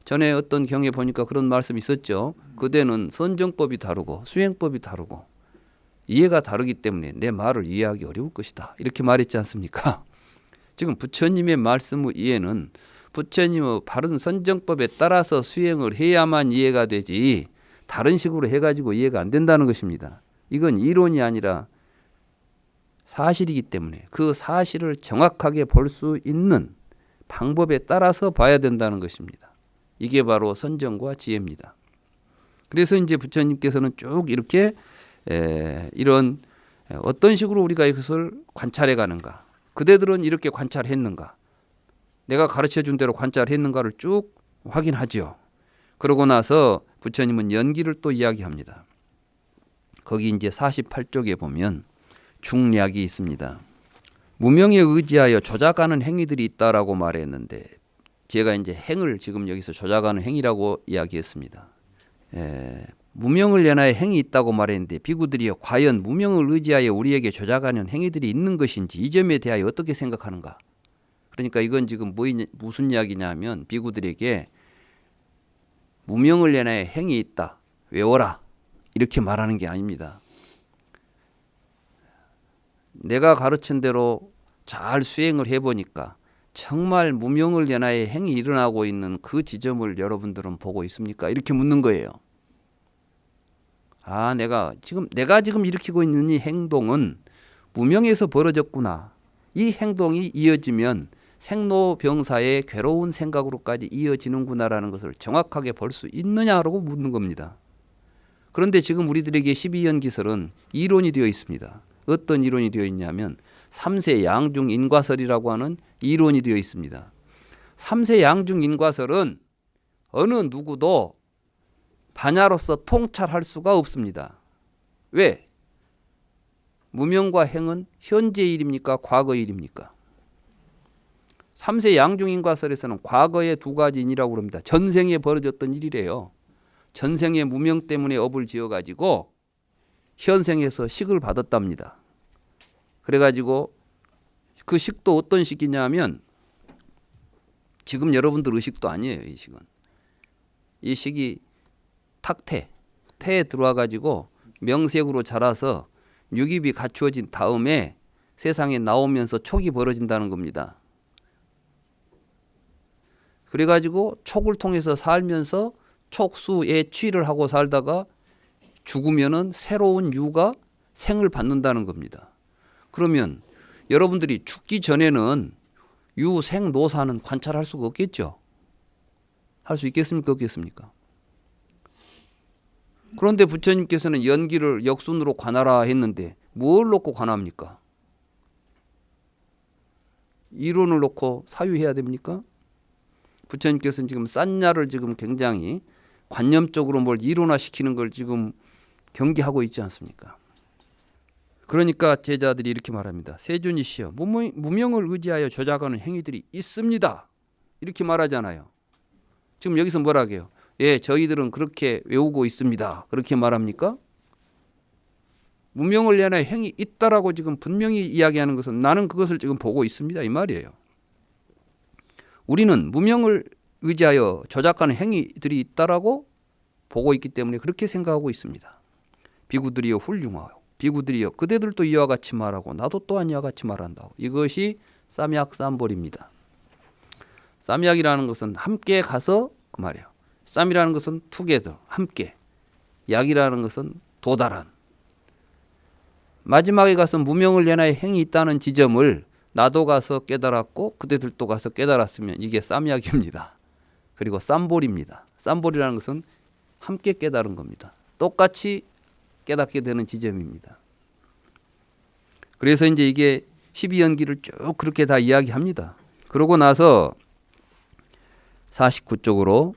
전에 어떤 경에 보니까 그런 말씀이 있었죠. 그대는 선정법이 다르고 수행법이 다르고 이해가 다르기 때문에 내 말을 이해하기 어려울 것이다. 이렇게 말했지 않습니까? 지금 부처님의 말씀의 이해는 부처님의 바른 선정법에 따라서 수행을 해야만 이해가 되지 다른 식으로 해가지고 이해가 안 된다는 것입니다. 이건 이론이 아니라 사실이기 때문에 그 사실을 정확하게 볼 수 있는 방법에 따라서 봐야 된다는 것입니다. 이게 바로 선정과 지혜입니다. 그래서 이제 부처님께서는 쭉 이렇게 이런 어떤 식으로 우리가 이것을 관찰해 가는가, 그대들은 이렇게 관찰했는가, 내가 가르쳐 준 대로 관찰했는가를 쭉 확인하죠. 그러고 나서 부처님은 연기를 또 이야기합니다. 거기 이제 48쪽에 보면 중략이 있습니다. 무명에 의지하여 조작하는 행위들이 있다라고 말했는데 제가 이제 행을 지금 여기서 조작하는 행위라고 이야기했습니다. 무명을 연하여 행이 있다고 말했는데 비구들이여 과연 무명을 의지하여 우리에게 조작하는 행위들이 있는 것인지 이 점에 대하여 어떻게 생각하는가? 그러니까 이건 지금 무슨 이야기냐 하면 비구들에게 무명을 연하여 행이 있다. 외워라. 이렇게 말하는 게 아닙니다. 내가 가르친 대로 잘 수행을 해보니까 정말 무명을 연하여 행이 일어나고 있는 그 지점을 여러분들은 보고 있습니까? 이렇게 묻는 거예요. 내가 지금 일으키고 있는 이 행동은 무명에서 벌어졌구나. 이 행동이 이어지면 생로병사의 괴로운 생각으로까지 이어지는구나라는 것을 정확하게 볼 수 있느냐라고 묻는 겁니다. 그런데 지금 우리들에게 12연기설은 이론이 되어 있습니다. 어떤 이론이 되어 있냐면 3세 양중인과설이라고 하는 이론이 되어 있습니다. 3세 양중인과설은 어느 누구도 반야로서 통찰할 수가 없습니다. 왜? 무명과 행은 현재 일입니까? 과거 일입니까? 3세 양중인과설에서는 과거의 두 가지 인이라고 합니다. 전생에 벌어졌던 일이래요. 전생에 무명 때문에 업을 지어가지고 현생에서 식을 받았답니다. 그래가지고 그 식도 어떤 식이냐면 지금 여러분들 의식도 아니에요. 이 식은. 이 식이 태에 들어와가지고 명색으로 자라서 육입이 갖추어진 다음에 세상에 나오면서 촉이 벌어진다는 겁니다. 그래가지고 촉을 통해서 살면서 촉수에 취를 하고 살다가 죽으면은 새로운 유가 생을 받는다는 겁니다. 그러면 여러분들이 죽기 전에는 유, 생, 노사는 관찰할 수가 없겠죠. 할 수 있겠습니까? 없겠습니까? 그런데 부처님께서는 연기를 역순으로 관하라 했는데 뭘 놓고 관합니까? 이론을 놓고 사유해야 됩니까? 부처님께서는 지금 싼야를 지금 굉장히 관념적으로 뭘 이론화시키는 걸 지금 경계하고 있지 않습니까? 그러니까 제자들이 이렇게 말합니다. 세존이시여 무명을 의지하여 조작하는 행위들이 있습니다. 이렇게 말하잖아요. 지금 여기서 뭐라 해요? 예, 저희들은 그렇게 외우고 있습니다. 그렇게 말합니까? 무명을 연하여 행위 있다라고 지금 분명히 이야기하는 것은 나는 그것을 지금 보고 있습니다. 이 말이에요. 우리는 무명을 의지하여 조작하는 행위들이 있다라고 보고 있기 때문에 그렇게 생각하고 있습니다. 비구들이여 훌륭하고 비구들이여 그대들도 이와 같이 말하고 나도 또한 이와 같이 말한다고. 이것이 쌈약 쌈볼입니다. 쌈약이라는 것은 함께 가서 그 말이에요. 쌈이라는 것은 투게더 함께, 약이라는 것은 도달한. 마지막에 가서 무명을 내나의 행이 있다는 지점을 나도 가서 깨달았고 그대들도 가서 깨달았으면 이게 쌈약입니다. 그리고 쌈볼입니다. 쌈볼이라는 것은 함께 깨달은 겁니다. 똑같이 깨닫게 되는 지점입니다. 그래서 이제 이게 12연기를 쭉 그렇게 다 이야기합니다. 그러고 나서 49쪽으로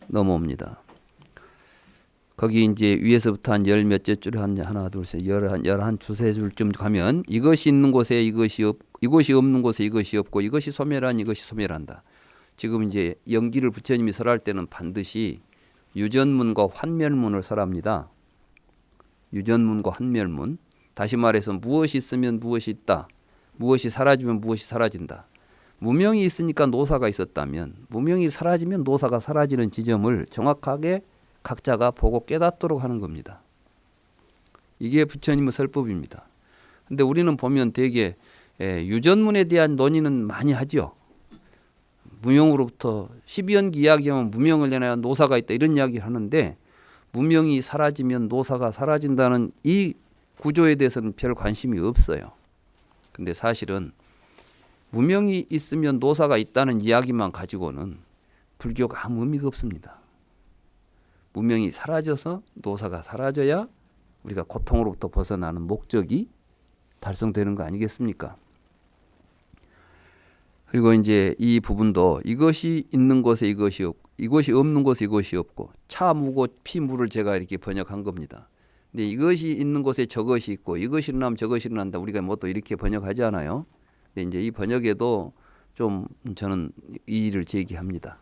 넘어옵니다. 거기 이제 위에서부터 한 열 몇째 줄 하나 둘 셋 열한 두세 줄쯤 가면 이것이 있는 곳에 이것이 없는 곳에 이것이 없고 이것이 소멸한 이것이 소멸한다. 지금 이제 연기를 부처님이 설할 때는 반드시 유전문과 환멸문을 설합니다. 유전문과 환멸문. 다시 말해서 무엇이 있으면 무엇이 있다. 무엇이 사라지면 무엇이 사라진다. 무명이 있으니까 노사가 있었다면 무명이 사라지면 노사가 사라지는 지점을 정확하게 각자가 보고 깨닫도록 하는 겁니다. 이게 부처님의 설법입니다. 근데 우리는 보면 되게 유전문에 대한 논의는 많이 하죠. 무명으로부터 12연기 이야기하면 무명을 내놔야 노사가 있다 이런 이야기를 하는데 무명이 사라지면 노사가 사라진다는 이 구조에 대해서는 별 관심이 없어요. 근데 사실은 무명이 있으면 노사가 있다는 이야기만 가지고는 불교가 아무 의미가 없습니다. 무명이 사라져서 노사가 사라져야 우리가 고통으로부터 벗어나는 목적이 달성되는 거 아니겠습니까? 그리고 이제 이 부분도 이것이 있는 곳에 이것이 없고 이것이 없는 곳에 이것이 없고 차 무고 피 무를 제가 이렇게 번역한 겁니다. 근데 이것이 있는 곳에 저것이 있고 이것이 일어나면 저것이 일어난다. 우리가 뭐 또 이렇게 번역하지 않아요? 근데 이제 이 번역에도 좀 저는 이의를 제기합니다.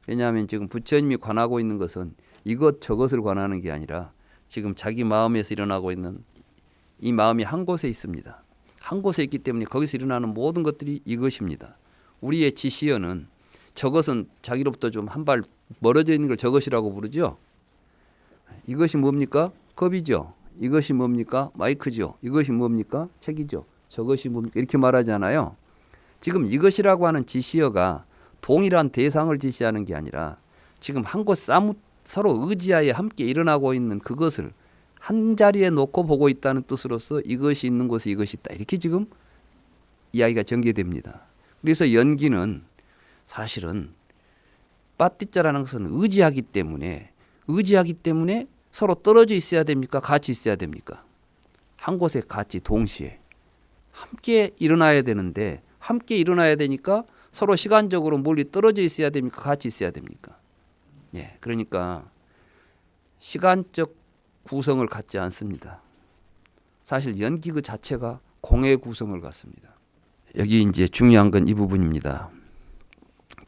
왜냐하면 지금 부처님이 관하고 있는 것은 이것 저것을 관하는 게 아니라 지금 자기 마음에서 일어나고 있는 이 마음이 한 곳에 있습니다. 한 곳에 있기 때문에 거기서 일어나는 모든 것들이 이것입니다. 우리의 지시어는 저것은 자기로부터 좀 한 발 멀어져 있는 걸 저것이라고 부르죠. 이것이 뭡니까? 컵이죠. 이것이 뭡니까? 마이크죠. 이것이 뭡니까? 책이죠. 저것이 뭡니까? 이렇게 말하잖아요. 지금 이것이라고 하는 지시어가 동일한 대상을 지시하는 게 아니라 지금 한 곳 서로 의지하에 함께 일어나고 있는 그것을 한 자리에 놓고 보고 있다는 뜻으로서 이것이 있는 곳에 이것이 있다. 이렇게 지금 이야기가 전개됩니다. 그래서 연기는 사실은 빠띠자라는 것은 의지하기 때문에 서로 떨어져 있어야 됩니까? 같이 있어야 됩니까? 한 곳에 같이 동시에 함께 일어나야 되는데 함께 일어나야 되니까 서로 시간적으로 멀리 떨어져 있어야 됩니까? 같이 있어야 됩니까? 예, 그러니까 시간적 구성을 갖지 않습니다. 사실 연기 그 자체가 공의 구성을 갖습니다. 여기 이제 중요한 건 이 부분입니다.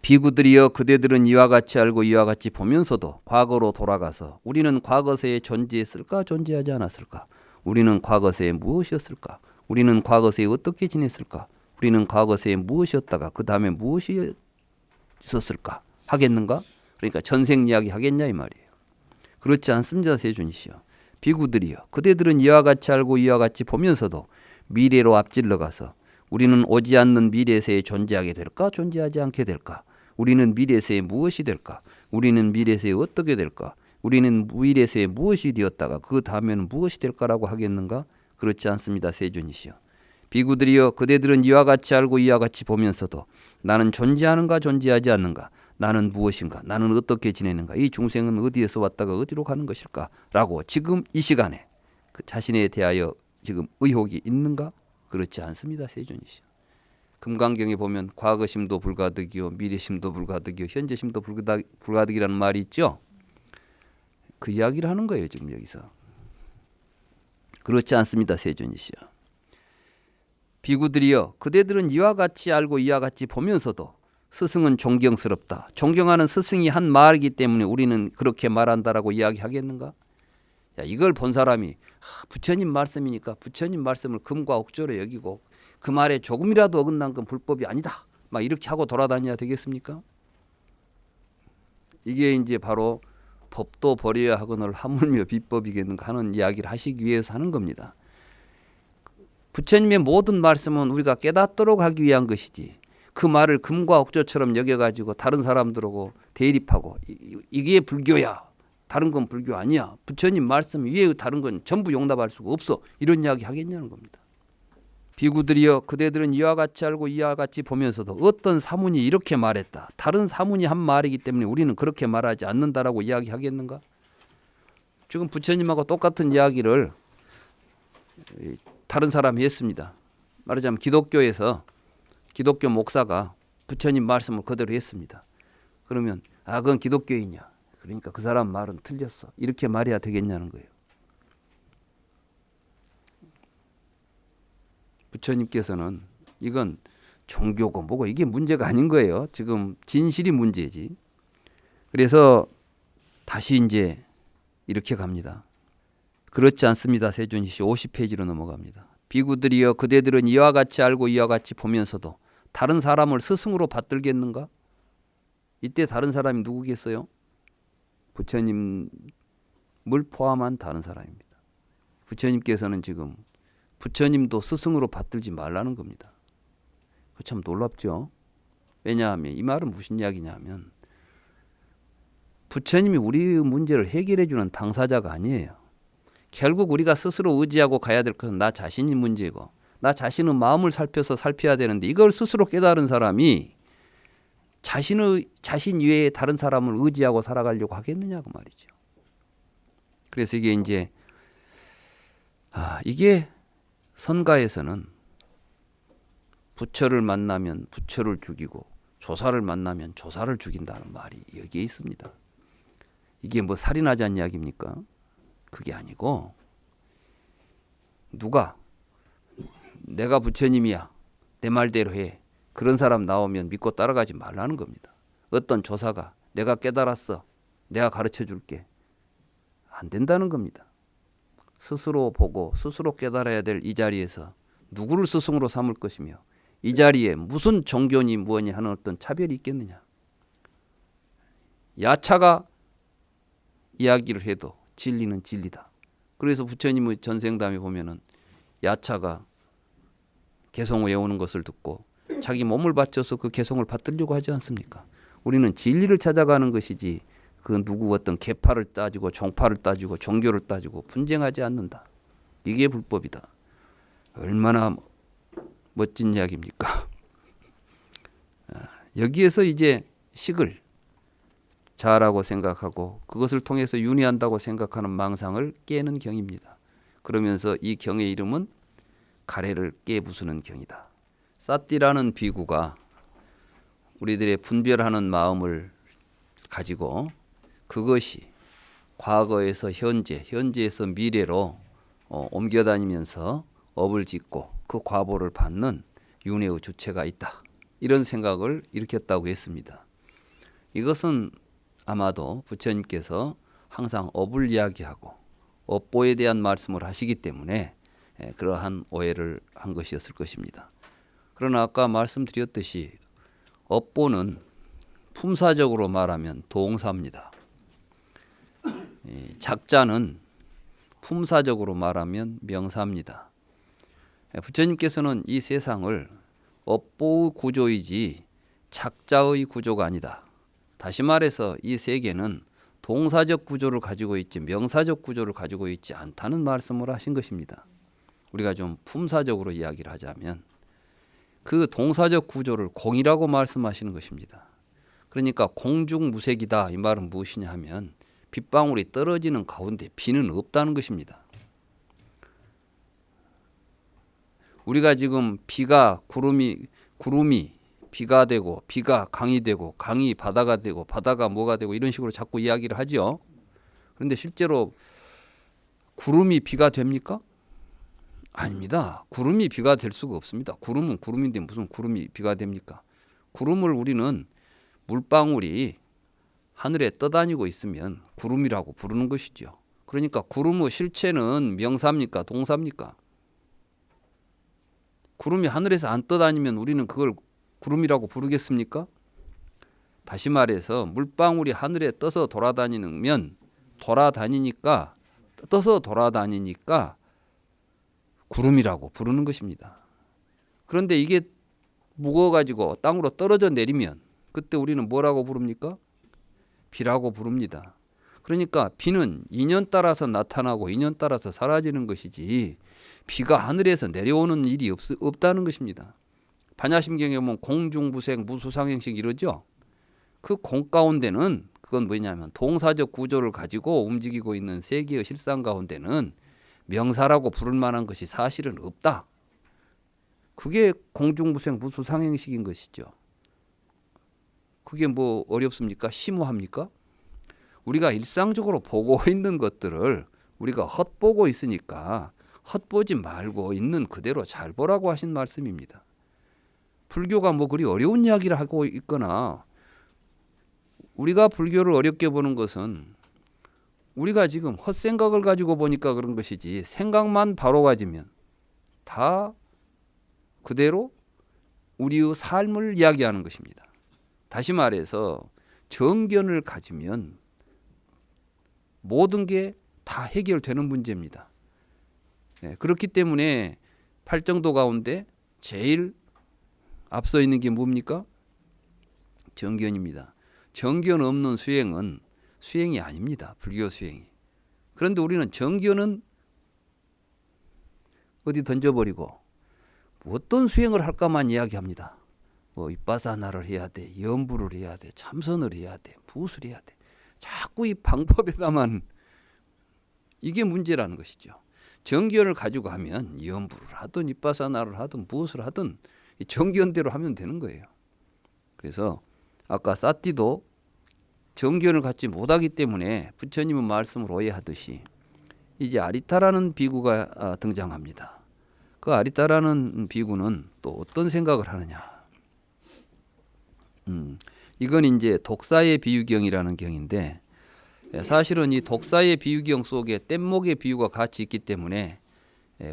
비구들이여 그대들은 이와 같이 알고 이와 같이 보면서도 과거로 돌아가서 우리는 과거세에 존재했을까 존재하지 않았을까? 우리는 과거세에 무엇이었을까? 우리는 과거세에 어떻게 지냈을까? 우리는 과거세에 무엇이었다가 그 다음에 무엇이 있었을까? 하겠는가? 그러니까 전생 이야기 하겠냐 이 말이에요. 그렇지 않습니다. 세존이시여. 비구들이여 그대들은 이와 같이 알고 이와 같이 보면서도 미래로 앞질러 가서 우리는 오지 않는 미래세에 존재하게 될까? 존재하지 않게 될까? 우리는 미래세에 무엇이 될까? 우리는 미래세에 어떻게 될까? 우리는 미래세에 무엇이 되었다가 그 다음에는 무엇이 될까라고 하겠는가? 그렇지 않습니다. 세존이시여. 비구들이여 그대들은 이와 같이 알고 이와 같이 보면서도 나는 존재하는가 존재하지 않는가? 나는 무엇인가? 나는 어떻게 지내는가? 이 중생은 어디에서 왔다가 어디로 가는 것일까? 라고 지금 이 시간에 그 자신에 대하여 지금 의혹이 있는가? 그렇지 않습니다. 세존이시여. 금강경에 보면 과거심도 불가득이요 미래심도 불가득이요 현재심도 불가득이라는 말이 있죠. 그 이야기를 하는 거예요. 지금 여기서. 그렇지 않습니다. 세존이시여. 비구들이여 그대들은 이와 같이 알고 이와 같이 보면서도 스승은 존경스럽다. 존경하는 스승이 한 말이기 때문에 우리는 그렇게 말한다라고 이야기하겠는가? 야, 이걸 본 사람이 부처님 말씀이니까 부처님 말씀을 금과 옥조로 여기고 그 말에 조금이라도 어긋난 건 불법이 아니다. 막 이렇게 하고 돌아다녀야 되겠습니까? 이게 이제 바로 법도 버려야 하거늘 하물며 비법이겠는가 하는 이야기를 하시기 위해서 하는 겁니다. 부처님의 모든 말씀은 우리가 깨닫도록 하기 위한 것이지, 그 말을 금과 옥조처럼 여겨가지고 다른 사람들하고 대립하고 이게 불교야, 다른 건 불교 아니야, 부처님 말씀 위에 다른 건 전부 용납할 수가 없어, 이런 이야기 하겠냐는 겁니다. 비구들이여 그대들은 이와 같이 알고 이와 같이 보면서도 어떤 사문이 이렇게 말했다, 다른 사문이 한 말이기 때문에 우리는 그렇게 말하지 않는다라고 이야기하겠는가? 지금 부처님하고 똑같은 이야기를 다른 사람이 했습니다. 말하자면 기독교에서 기독교 목사가 부처님 말씀을 그대로 했습니다. 그러면 그건 기독교인이야, 그러니까 그 사람 말은 틀렸어, 이렇게 말해야 되겠냐는 거예요. 부처님께서는 이건 종교고 뭐고 이게 문제가 아닌 거예요. 지금 진실이 문제지. 그래서 다시 이제 이렇게 갑니다. 그렇지 않습니다. 세존이시 50페이지로 넘어갑니다. 비구들이여 그대들은 이와 같이 알고 이와 같이 보면서도 다른 사람을 스승으로 받들겠는가? 이때 다른 사람이 누구겠어요? 부처님을 포함한 다른 사람입니다. 부처님께서는 지금 부처님도 스승으로 받들지 말라는 겁니다. 그 참 놀랍죠. 왜냐하면 이 말은 무슨 이야기냐면 부처님이 우리의 문제를 해결해 주는 당사자가 아니에요. 결국 우리가 스스로 의지하고 가야 될 것은 나 자신이 문제고, 나 자신의 마음을 살펴야 되는데 이걸 스스로 깨달은 사람이 자신 외에 다른 사람을 의지하고 살아가려고 하겠느냐고 말이죠. 그래서 이게 이제 이게 선가에서는 부처를 만나면 부처를 죽이고 조사를 만나면 조사를 죽인다는 말이 여기에 있습니다. 이게 뭐 살인하자는 이야기입니까? 그게 아니고, 누가 내가 부처님이야, 내 말대로 해, 그런 사람 나오면 믿고 따라가지 말라는 겁니다. 어떤 조사가 내가 깨달았어, 내가 가르쳐 줄게, 안 된다는 겁니다. 스스로 보고 스스로 깨달아야 될 이 자리에서 누구를 스승으로 삼을 것이며 이 자리에 무슨 종교니 뭐니 하는 어떤 차별이 있겠느냐. 야차가 이야기를 해도 진리는 진리다. 그래서 부처님의 전생담에 보면은 야차가 개송 외우는 것을 듣고 자기 몸을 바쳐서 그 개송을 받들려고 하지 않습니까? 우리는 진리를 찾아가는 것이지 그 누구 어떤 계파를 따지고 종파를 따지고 종교를 따지고 분쟁하지 않는다. 이게 불법이다. 얼마나 멋진 이야기입니까? 여기에서 이제 식을 자라고 생각하고 그것을 통해서 윤회한다고 생각하는 망상을 깨는 경입니다. 그러면서 이 경의 이름은 가래를 깨부수는 경이다. 사띠라는 비구가 우리들의 분별하는 마음을 가지고 그것이 과거에서 현재, 현재에서 미래로 옮겨다니면서 업을 짓고 그 과보를 받는 윤회의 주체가 있다. 이런 생각을 일으켰다고 했습니다. 이것은 아마도 부처님께서 항상 업을 이야기하고 업보에 대한 말씀을 하시기 때문에 그러한 오해를 한 것이었을 것입니다. 그러나 아까 말씀드렸듯이 업보는 품사적으로 말하면 동사입니다. 작자는 품사적으로 말하면 명사입니다. 부처님께서는 이 세상을 업보의 구조이지 작자의 구조가 아니다. 다시 말해서 이 세계는 동사적 구조를 가지고 있지 명사적 구조를 가지고 있지 않다는 말씀을 하신 것입니다. 우리가 좀 품사적으로 이야기를 하자면 그 동사적 구조를 공이라고 말씀하시는 것입니다. 그러니까 공중무색이다. 이 말은 무엇이냐 하면 빗방울이 떨어지는 가운데 비는 없다는 것입니다. 우리가 지금 비가 구름이 비가 되고 비가 강이 되고 강이 바다가 되고 바다가 뭐가 되고 이런 식으로 자꾸 이야기를 하죠. 그런데 실제로 구름이 비가 됩니까? 아닙니다. 구름이 비가 될 수가 없습니다. 구름은 구름인데 무슨 구름이 비가 됩니까? 구름을 우리는 물방울이 하늘에 떠다니고 있으면 구름이라고 부르는 것이죠. 그러니까 구름의 실체는 명사입니까? 동사입니까? 구름이 하늘에서 안 떠다니면 우리는 그걸 구름이라고 부르겠습니까? 다시 말해서 물방울이 하늘에 떠서 돌아다니면 돌아다니니까 떠서 돌아다니니까 구름이라고 부르는 것입니다. 그런데 이게 무거워가지고 땅으로 떨어져 내리면 그때 우리는 뭐라고 부릅니까? 비라고 부릅니다. 그러니까 비는 인연 따라서 나타나고 인연 따라서 사라지는 것이지 비가 하늘에서 내려오는 일이 없다는 것입니다. 반야심경에 보면 공중부생 무수상행식 이러죠. 그 공 가운데는 그건 뭐냐면 동사적 구조를 가지고 움직이고 있는 세계의 실상 가운데는 명사라고 부를 만한 것이 사실은 없다. 그게 공중부생 무수상행식인 것이죠. 그게 뭐 어렵습니까? 심오합니까? 우리가 일상적으로 보고 있는 것들을 우리가 헛보고 있으니까 헛보지 말고 있는 그대로 잘 보라고 하신 말씀입니다. 불교가 뭐 그리 어려운 이야기를 하고 있거나 우리가 불교를 어렵게 보는 것은 우리가 지금 헛생각을 가지고 보니까 그런 것이지 생각만 바로 가지면 다 그대로 우리의 삶을 이야기하는 것입니다. 다시 말해서 정견을 가지면 모든 게 다 해결되는 문제입니다. 네, 그렇기 때문에 팔정도 가운데 제일 앞서 있는 게 뭡니까? 정견입니다. 정견 없는 수행은 수행이 아닙니다. 불교 수행이. 그런데 우리는 정견은 어디 던져버리고 어떤 수행을 할까만 이야기합니다. 뭐 윗바사나를 해야 돼, 염불을 해야 돼, 참선을 해야 돼, 무엇을 해야 돼. 자꾸 이 방법에다만 이게 문제라는 것이죠. 정견을 가지고 하면 염불을 하든 윗바사나를 하든 무엇을 하든 정견대로 하면 되는 거예요. 그래서 아까 사띠도 정견을 갖지 못하기 때문에 부처님은 말씀을 오해하듯이 이제 아리타라는 비구가 등장합니다. 그 아리타라는 비구는 또 어떤 생각을 하느냐. 이건 이제 독사의 비유경이라는 경인데 사실은 이 독사의 비유경 속에 뗏목의 비유가 같이 있기 때문에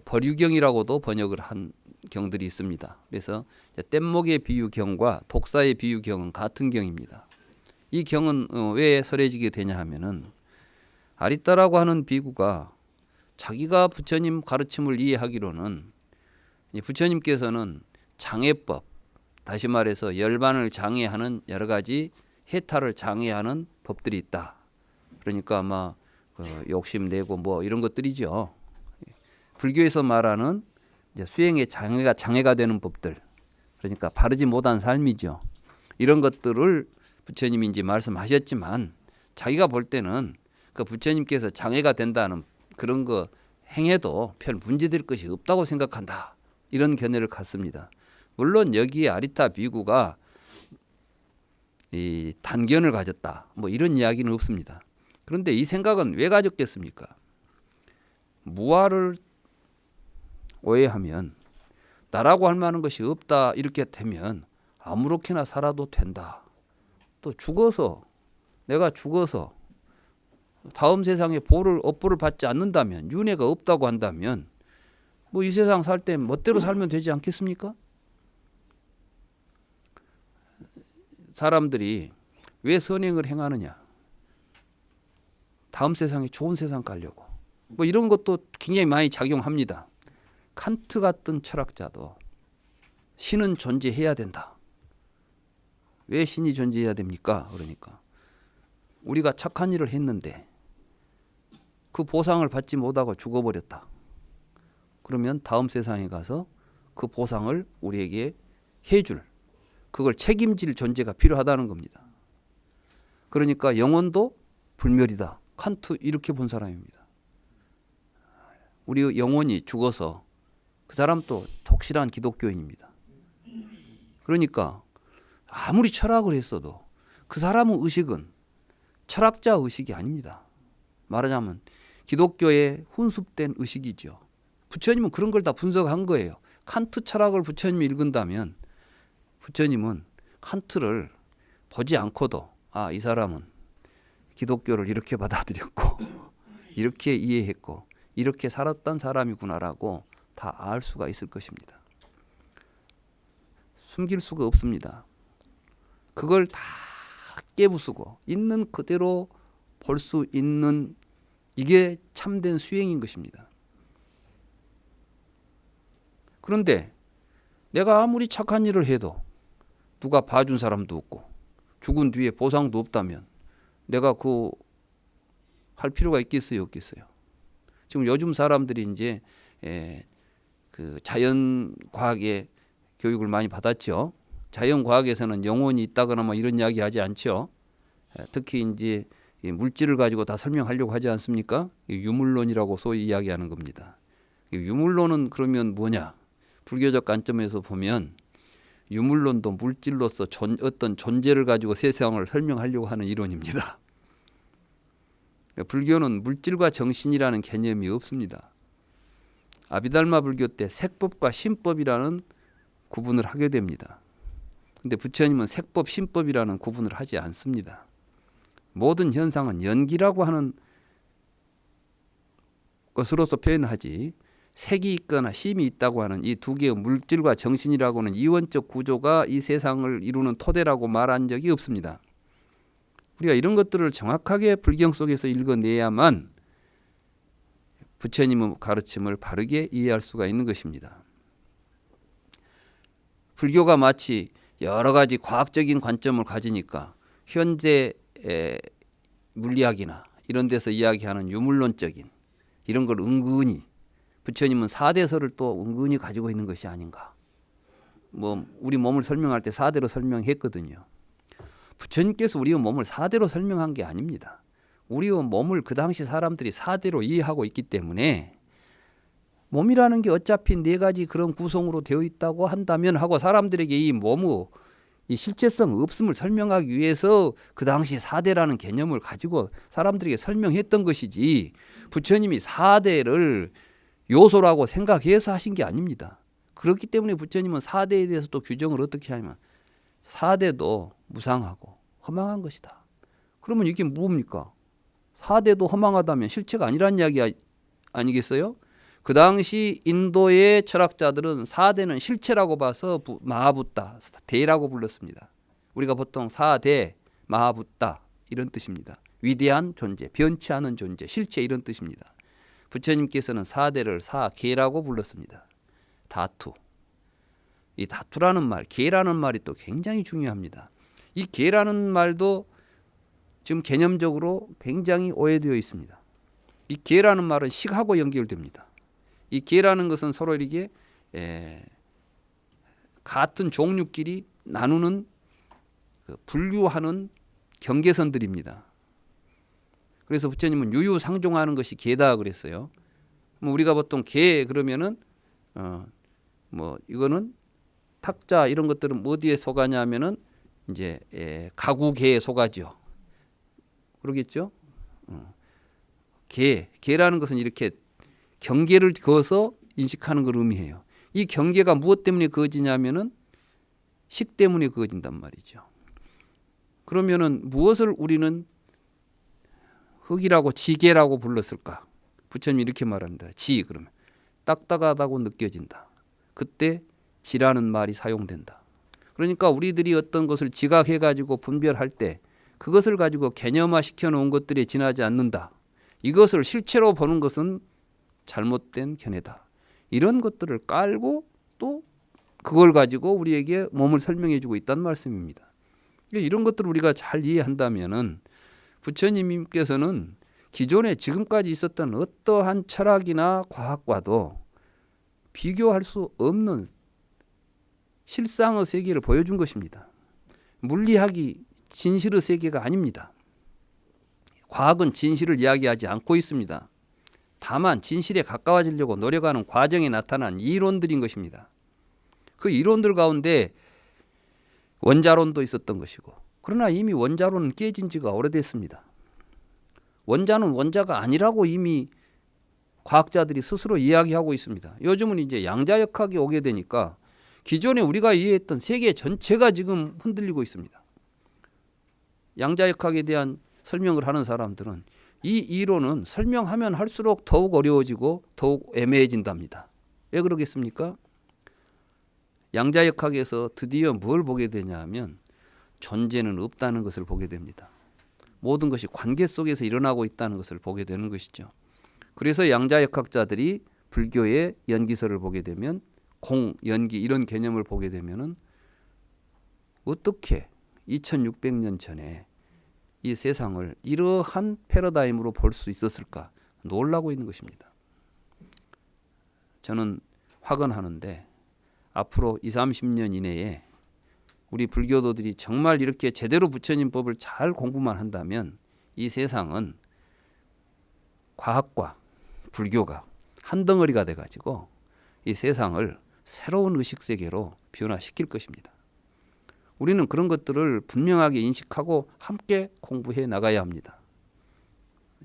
버류경이라고도 번역을 한 경들이 있습니다. 그래서 뗏목의 비유경과 독사의 비유경은 같은 경입니다. 이 경은 왜 설해지게 되냐 하면은 아리따라고 하는 비구가 자기가 부처님 가르침을 이해하기로는 부처님께서는 장애법, 다시 말해서 열반을 장애하는 여러 가지 해탈을 장애하는 법들이 있다. 그러니까 아마 욕심내고 뭐 이런 것들이죠. 불교에서 말하는 이제 수행의 장애가 되는 법들, 그러니까 바르지 못한 삶이죠. 이런 것들을 부처님이 이제 말씀하셨지만 자기가 볼 때는 그 부처님께서 장애가 된다는 그런 거 행해도 별 문제될 것이 없다고 생각한다. 이런 견해를 갖습니다. 물론 여기에 아리타 비구가 이 단견을 가졌다. 뭐 이런 이야기는 없습니다. 그런데 이 생각은 왜 가졌겠습니까? 무아를 오해하면 나라고 할 만한 것이 없다 이렇게 되면 아무렇게나 살아도 된다. 또 내가 죽어서 다음 세상에 업보를 받지 않는다면 윤회가 없다고 한다면 뭐 이 세상 살 때 멋대로 살면 되지 않겠습니까? 사람들이 왜 선행을 행하느냐? 다음 세상에 좋은 세상 가려고. 뭐 이런 것도 굉장히 많이 작용합니다. 칸트 같은 철학자도 신은 존재해야 된다. 왜 신이 존재해야 됩니까? 그러니까 우리가 착한 일을 했는데 그 보상을 받지 못하고 죽어버렸다. 그러면 다음 세상에 가서 그 보상을 우리에게 해줄, 그걸 책임질 존재가 필요하다는 겁니다. 그러니까 영혼도 불멸이다. 칸트 이렇게 본 사람입니다. 우리 영혼이 죽어서 그 사람도 독실한 기독교인입니다. 그러니까 아무리 철학을 했어도 그 사람의 의식은 철학자 의식이 아닙니다. 말하자면 기독교의 훈습된 의식이죠. 부처님은 그런 걸 다 분석한 거예요. 칸트 철학을 부처님이 읽은다면 부처님은 칸트를 보지 않고도 이 사람은 기독교를 이렇게 받아들였고 이렇게 이해했고 이렇게 살았던 사람이구나라고 다 알 수가 있을 것입니다. 숨길 수가 없습니다. 그걸 다 깨부수고 있는 그대로 볼 수 있는 이게 참된 수행인 것입니다. 그런데 내가 아무리 착한 일을 해도 누가 봐준 사람도 없고 죽은 뒤에 보상도 없다면 내가 그 할 필요가 있겠어요, 없겠어요? 지금 요즘 사람들이 이제 그 자연과학의 교육을 많이 받았죠. 자연과학에서는 영혼이 있다거나 뭐 이런 이야기 하지 않죠. 특히 이제 물질을 가지고 다 설명하려고 하지 않습니까? 유물론이라고 소위 이야기하는 겁니다. 유물론은 그러면 뭐냐? 불교적 관점에서 보면 유물론도 물질로서 어떤 존재를 가지고 세상을 설명하려고 하는 이론입니다. 불교는 물질과 정신이라는 개념이 없습니다. 아비달마 불교 때 색법과 신법이라는 구분을 하게 됩니다. 근데 부처님은 색법, 신법이라는 구분을 하지 않습니다. 모든 현상은 연기라고 하는 것으로서 표현하지 색이 있거나 심이 있다고 하는 이 두 개의 물질과 정신이라고 하는 이원적 구조가 이 세상을 이루는 토대라고 말한 적이 없습니다. 우리가 이런 것들을 정확하게 불경 속에서 읽어내야만 부처님의 가르침을 바르게 이해할 수가 있는 것입니다. 불교가 마치 여러 가지 과학적인 관점을 가지니까 현재 물리학이나 이런 데서 이야기하는 유물론적인 이런 걸 은근히 부처님은 사대설을 또 은근히 가지고 있는 것이 아닌가. 뭐 우리 몸을 설명할 때 사대로 설명했거든요. 부처님께서 우리의 몸을 사대로 설명한 게 아닙니다. 우리의 몸을 그 당시 사람들이 사대로 이해하고 있기 때문에 몸이라는 게 어차피 네 가지 그런 구성으로 되어 있다고 한다면 하고 사람들에게 이 몸의 이 실체성 없음을 설명하기 위해서 그 당시 사대라는 개념을 가지고 사람들에게 설명했던 것이지 부처님이 사대를 요소라고 생각해서 하신 게 아닙니다. 그렇기 때문에 부처님은 사대에 대해서 또 규정을 어떻게 하냐면 사대도 무상하고 허망한 것이다. 그러면 이게 뭡니까? 사대도 허망하다면 실체가 아니란 이야기 아니겠어요? 그 당시 인도의 철학자들은 사대는 실체라고 봐서 마하붓다, 대라고 불렀습니다. 우리가 보통 사대, 마하붓다 이런 뜻입니다. 위대한 존재, 변치 않은 존재, 실체 이런 뜻입니다. 부처님께서는 사대를 사계라고 불렀습니다. 다투. 이 다투라는 말, 계라는 말이 또 굉장히 중요합니다. 이 계라는 말도 지금 개념적으로 굉장히 오해되어 있습니다. 이 계라는 말은 식하고 연결됩니다. 이 계라는 것은 서로 이렇게 같은 종류끼리 나누는 분류하는 경계선들입니다. 그래서 부처님은 유유상종하는 것이 계다 그랬어요. 뭐 우리가 보통 계 그러면은 뭐 이거는 탁자 이런 것들은 어디에 속하냐면은 이제 가구계에 속하죠. 그러겠죠? 계라는 것은 이렇게 경계를 그어서 인식하는 걸 의미해요. 이 경계가 무엇 때문에 그어지냐면은 식 때문에 그어진단 말이죠. 그러면은 무엇을 우리는 흙이라고 지계라고 불렀을까? 부처님이 이렇게 말합니다. 지 그러면 딱딱하다고 느껴진다. 그때 지라는 말이 사용된다. 그러니까 우리들이 어떤 것을 지각해가지고 분별할 때 그것을 가지고 개념화 시켜놓은 것들에 지나지 않는다. 이것을 실체로 보는 것은 잘못된 견해다. 이런 것들을 깔고 또 그걸 가지고 우리에게 몸을 설명해주고 있다는 말씀입니다. 이런 것들을 우리가 잘 이해한다면은 부처님께서는 기존에 지금까지 있었던 어떠한 철학이나 과학과도 비교할 수 없는 실상의 세계를 보여준 것입니다. 물리학이 진실의 세계가 아닙니다. 과학은 진실을 이야기하지 않고 있습니다. 다만 진실에 가까워지려고 노력하는 과정에 나타난 이론들인 것입니다. 그 이론들 가운데 원자론도 있었던 것이고 그러나 이미 원자론은 깨진 지가 오래됐습니다. 원자는 원자가 아니라고 이미 과학자들이 스스로 이야기하고 있습니다. 요즘은 이제 양자역학이 오게 되니까 기존에 우리가 이해했던 세계 전체가 지금 흔들리고 있습니다. 양자역학에 대한 설명을 하는 사람들은 이 이론은 설명하면 할수록 더욱 어려워지고 더욱 애매해진답니다. 왜 그러겠습니까? 양자역학에서 드디어 뭘 보게 되냐 하면 존재는 없다는 것을 보게 됩니다. 모든 것이 관계 속에서 일어나고 있다는 것을 보게 되는 것이죠. 그래서 양자역학자들이 불교의 연기설을 보게 되면 공, 연기 이런 개념을 보게 되면은 어떻게 2600년 전에 이 세상을 이러한 패러다임으로 볼 수 있었을까 놀라고 있는 것입니다. 저는 확언하는데 앞으로 20, 30년 이내에 우리 불교도들이 정말 이렇게 제대로 부처님 법을 잘 공부만 한다면 이 세상은 과학과 불교가 한 덩어리가 돼가지고 이 세상을 새로운 의식세계로 변화시킬 것입니다. 우리는 그런 것들을 분명하게 인식하고 함께 공부해 나가야 합니다.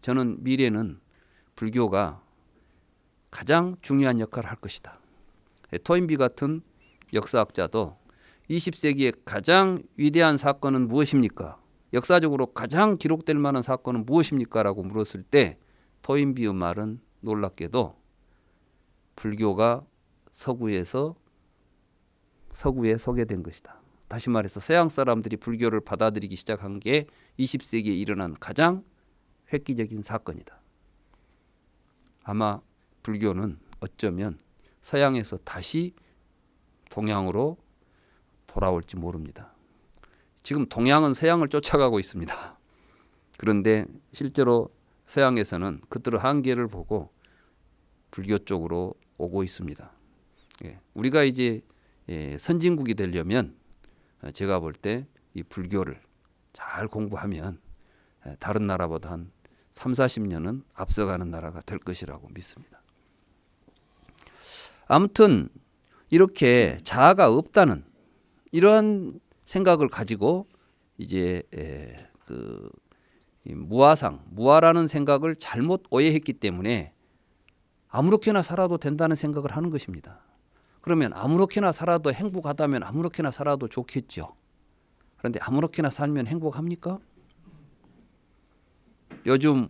저는 미래는 불교가 가장 중요한 역할을 할 것이다. 토인비 같은 역사학자도 20세기의 가장 위대한 사건은 무엇입니까? 역사적으로 가장 기록될 만한 사건은 무엇입니까? 라고 물었을 때 토인비의 말은 놀랍게도 불교가 서구에 소개된 것이다. 다시 말해서 서양 사람들이 불교를 받아들이기 시작한 게 20세기에 일어난 가장 획기적인 사건이다. 아마 불교는 어쩌면 서양에서 다시 동양으로 돌아올지 모릅니다. 지금 동양은 서양을 쫓아가고 있습니다. 그런데 실제로 서양에서는 그들의 한계를 보고 불교 쪽으로 오고 있습니다. 우리가 이제 선진국이 되려면 제가 볼 때 이 불교를 잘 공부하면 다른 나라보다 한 3, 40년은 앞서가는 나라가 될 것이라고 믿습니다. 아무튼 이렇게 자아가 없다는 이러한 생각을 가지고 이제 그 무아라는 생각을 잘못 오해했기 때문에 아무렇게나 살아도 된다는 생각을 하는 것입니다. 그러면 아무렇게나 살아도 행복하다면 아무렇게나 살아도 좋겠죠. 그런데 아무렇게나 살면 행복합니까? 요즘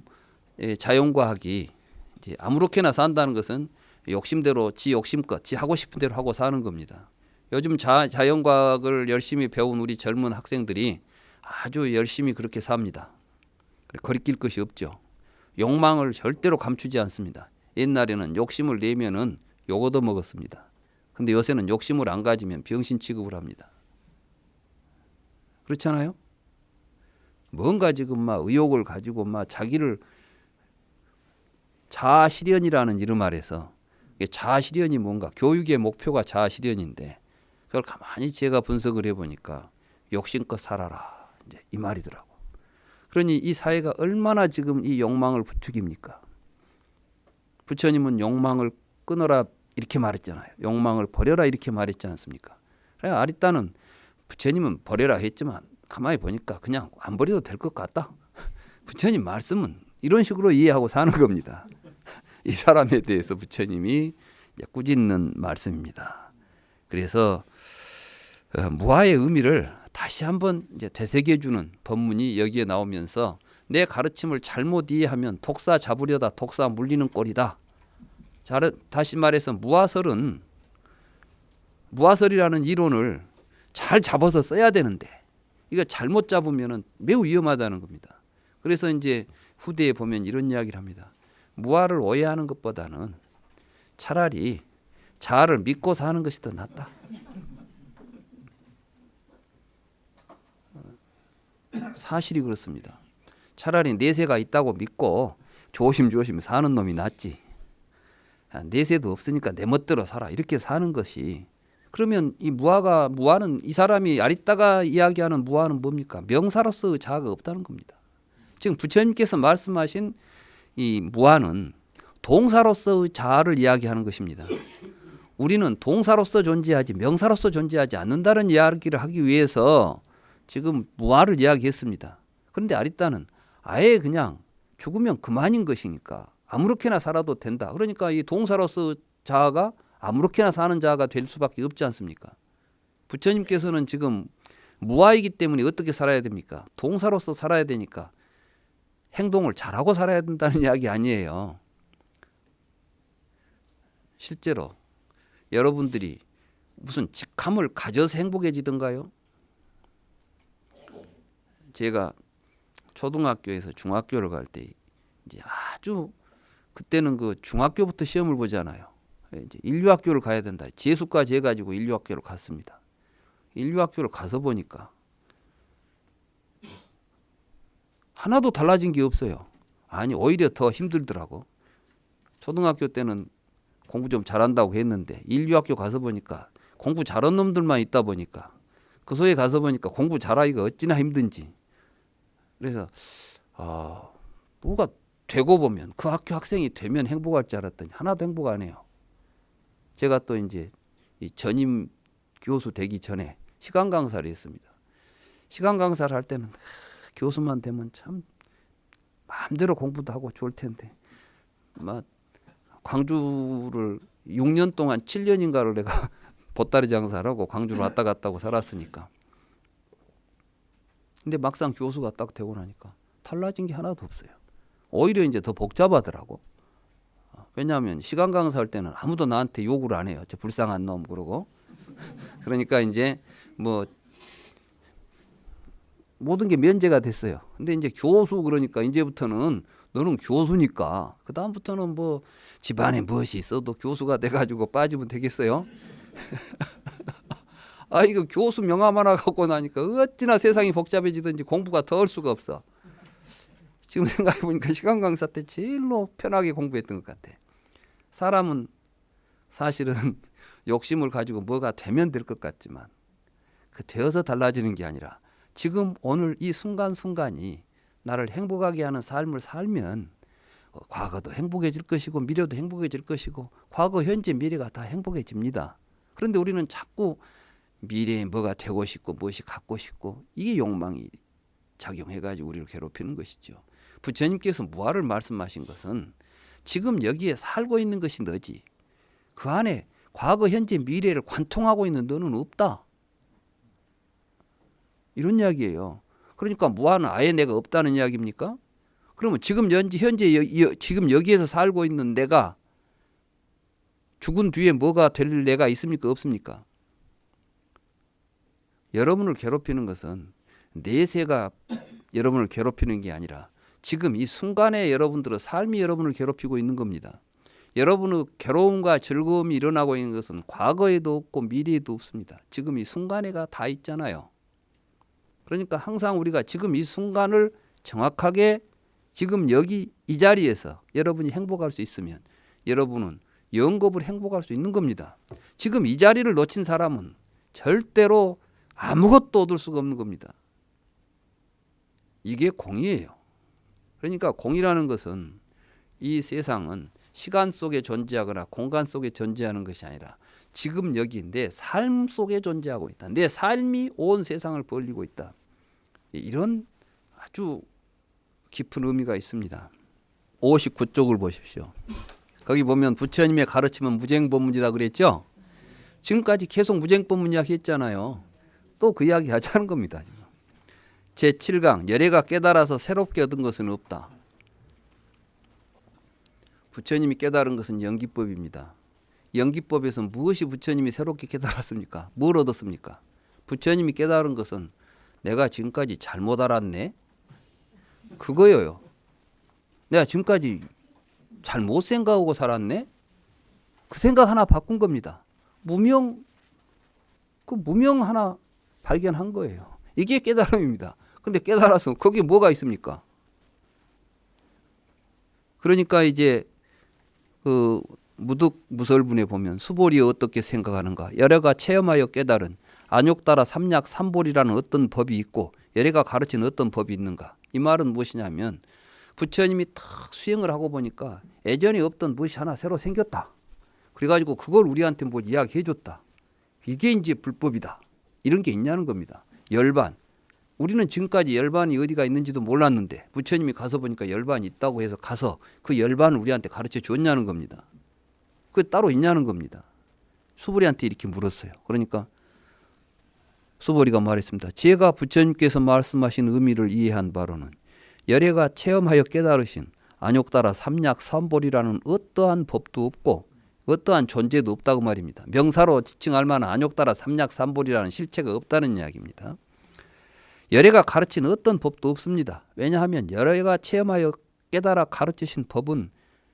자연과학이 이제 아무렇게나 산다는 것은 욕심대로 지 욕심껏 지 하고 싶은 대로 하고 사는 겁니다. 요즘 자연과학을 열심히 배운 우리 젊은 학생들이 아주 열심히 그렇게 삽니다. 거리낄 것이 없죠. 욕망을 절대로 감추지 않습니다. 옛날에는 욕심을 내면은 욕 얻어 먹었습니다. 근데 요새는 욕심을 안 가지면 병신 취급을 합니다. 그렇잖아요? 뭔가 지금 막 의욕을 가지고 막 자기를 자아실현이라는 이름 아래서 자아실현이 뭔가 교육의 목표가 자아실현인데 그걸 가만히 제가 분석을 해보니까 욕심껏 살아라 이제 이 말이더라고. 그러니 이 사회가 얼마나 지금 이 욕망을 부추깁니까? 부처님은 욕망을 끊어라 이렇게 말했잖아요. 욕망을 버려라 이렇게 말했지 않습니까? 그래 아리따는 부처님은 버려라 했지만 가만히 보니까 그냥 안 버려도 될 것 같다. 부처님 말씀은 이런 식으로 이해하고 사는 겁니다. 이 사람에 대해서 부처님이 꾸짖는 말씀입니다. 그래서 무아의 의미를 다시 한번 이제 되새겨주는 법문이 여기에 나오면서 내 가르침을 잘못 이해하면 독사 잡으려다 독사 물리는 꼴이다. 다시 말해서 무아설이라는 이론을 잘 잡아서 써야 되는데 이거 잘못 잡으면 매우 위험하다는 겁니다. 그래서 이제 후대에 보면 이런 이야기를 합니다. 무아를 오해하는 것보다는 차라리 자아를 믿고 사는 것이 더 낫다. 사실이 그렇습니다. 차라리 내세가 있다고 믿고 조심조심 사는 놈이 낫지. 내세도 없으니까 내 멋대로 살아 이렇게 사는 것이 그러면 이 무아는 이 사람이 아리따가 이야기하는 무아는 뭡니까? 명사로서의 자아가 없다는 겁니다. 지금 부처님께서 말씀하신 이 무아는 동사로서의 자아를 이야기하는 것입니다. 우리는 동사로서 존재하지 명사로서 존재하지 않는다는 이야기를 하기 위해서 지금 무아를 이야기했습니다. 그런데 아리따는 아예 그냥 죽으면 그만인 것이니까 아무렇게나 살아도 된다. 그러니까 이 동사로서 자아가 아무렇게나 사는 자아가 될 수밖에 없지 않습니까? 부처님께서는 지금 무아이기 때문에 어떻게 살아야 됩니까? 동사로서 살아야 되니까 행동을 잘하고 살아야 된다는 이야기 아니에요. 실제로 여러분들이 무슨 직함을 가져서 행복해지던가요? 제가 초등학교에서 중학교를 갈 때 이제 아주 그때는 그 중학교부터 시험을 보잖아요. 이제 인류학교를 가야 된다. 재수까지 해가지고 인류학교를 갔습니다. 인류학교를 가서 보니까 하나도 달라진 게 없어요. 아니 오히려 더 힘들더라고. 초등학교 때는 공부 좀 잘한다고 했는데 인류학교 가서 보니까 공부 잘한 놈들만 있다 보니까 그 소에 가서 보니까 공부 잘하기가 어찌나 힘든지. 그래서 뭐가 되고 보면 그 학교 학생이 되면 행복할 줄 알았더니 하나도 행복 안 해요. 제가 또 이제 이 전임 교수 되기 전에 시간 강사를 했습니다. 시간 강사를 할 때는 교수만 되면 참 마음대로 공부도 하고 좋을 텐데 막 광주를 6년 동안 7년인가를 내가 보따리 장사를 하고 광주를 왔다 갔다 하고 살았으니까. 근데 막상 교수가 딱 되고 나니까 달라진 게 하나도 없어요. 오히려 이제 더 복잡하더라고. 왜냐하면 시간 강사할 때는 아무도 나한테 욕을 안 해요. 저 불쌍한 놈 그러고. 그러니까 이제 뭐 모든 게 면제가 됐어요. 근데 이제 교수 그러니까 이제부터는 너는 교수니까 그 다음부터는 뭐 집안에 무엇이 있어도 교수가 돼가지고 빠지면 되겠어요? 이거 교수 명함 하나 갖고 나니까 어찌나 세상이 복잡해지든지 공부가 더 할 수가 없어. 지금 생각해 보니까 시간 강사 때 제일로 편하게 공부했던 것 같아. 사람은 사실은 욕심을 가지고 뭐가 되면 될 것 같지만 그 되어서 달라지는 게 아니라 지금 오늘 이 순간순간이 나를 행복하게 하는 삶을 살면 과거도 행복해질 것이고 미래도 행복해질 것이고 과거, 현재, 미래가 다 행복해집니다. 그런데 우리는 자꾸 미래에 뭐가 되고 싶고 무엇이 갖고 싶고 이게 욕망이 작용해가지고 우리를 괴롭히는 것이죠. 부처님께서 무아를 말씀하신 것은 지금 여기에 살고 있는 것이 너지 그 안에 과거, 현재, 미래를 관통하고 있는 너는 없다. 이런 이야기예요. 그러니까 무아는 아예 내가 없다는 이야기입니까? 그러면 지금 현재 지금 여기에서 살고 있는 내가 죽은 뒤에 뭐가 될 내가 있습니까? 없습니까? 여러분을 괴롭히는 것은 내세가 여러분을 괴롭히는 게 아니라 지금 이 순간에 여러분들의 삶이 여러분을 괴롭히고 있는 겁니다. 여러분의 괴로움과 즐거움이 일어나고 있는 것은 과거에도 없고 미래에도 없습니다. 지금 이 순간에가 다 있잖아요. 그러니까 항상 우리가 지금 이 순간을 정확하게 지금 여기 이 자리에서 여러분이 행복할 수 있으면 여러분은 영겁을 행복할 수 있는 겁니다. 지금 이 자리를 놓친 사람은 절대로 아무것도 얻을 수가 없는 겁니다. 이게 공이에요. 그러니까 공이라는 것은 이 세상은 시간 속에 존재하거나 공간 속에 존재하는 것이 아니라 지금 여기 내 삶 속에 존재하고 있다. 내 삶이 온 세상을 벌리고 있다. 이런 아주 깊은 의미가 있습니다. 59쪽을 보십시오. 거기 보면 부처님의 가르침은 무쟁법문이다 그랬죠. 지금까지 계속 무쟁법문 이야기 했잖아요. 또 그 이야기 하자는 겁니다. 제7강 열애가 깨달아서 새롭게 얻은 것은 없다. 부처님이 깨달은 것은 연기법입니다. 연기법에서 무엇이 부처님이 새롭게 깨달았습니까? 뭘 얻었습니까? 부처님이 깨달은 것은 내가 지금까지 잘못 알았네. 그거예요. 내가 지금까지 잘못 생각하고 살았네. 그 생각 하나 바꾼 겁니다. 무명 하나 발견한 거예요. 이게 깨달음입니다. 근데 깨달아서 거기에 뭐가 있습니까? 그러니까 이제 그 무득무설분에 보면 수보리 어떻게 생각하는가 열애가 체험하여 깨달은 안욕따라 삼약 삼볼이라는 어떤 법이 있고 열애가 가르치는 어떤 법이 있는가. 이 말은 무엇이냐면 부처님이 탁 수행을 하고 보니까 예전에 없던 무엇이 하나 새로 생겼다. 그래가지고 그걸 우리한테 뭐 이야기해 줬다. 이게 이제 불법이다. 이런 게 있냐는 겁니다. 열반. 우리는 지금까지 열반이 어디가 있는지도 몰랐는데 부처님이 가서 보니까 열반이 있다고 해서 가서 그 열반을 우리한테 가르쳐 줬냐는 겁니다. 그게 따로 있냐는 겁니다. 수보리한테 이렇게 물었어요. 그러니까 수보리가 말했습니다. 제가 부처님께서 말씀하신 의미를 이해한 바로는 열애가 체험하여 깨달으신 안욕따라 삼약 삼볼이라는 어떠한 법도 없고 어떠한 존재도 없다고 말입니다. 명사로 지칭할 만한 안욕따라 삼약 삼볼이라는 실체가 없다는 이야기입니다. 열애가 가르치는 어떤 법도 없습니다. 왜냐하면 열애가 체험하여 깨달아 가르치신 법은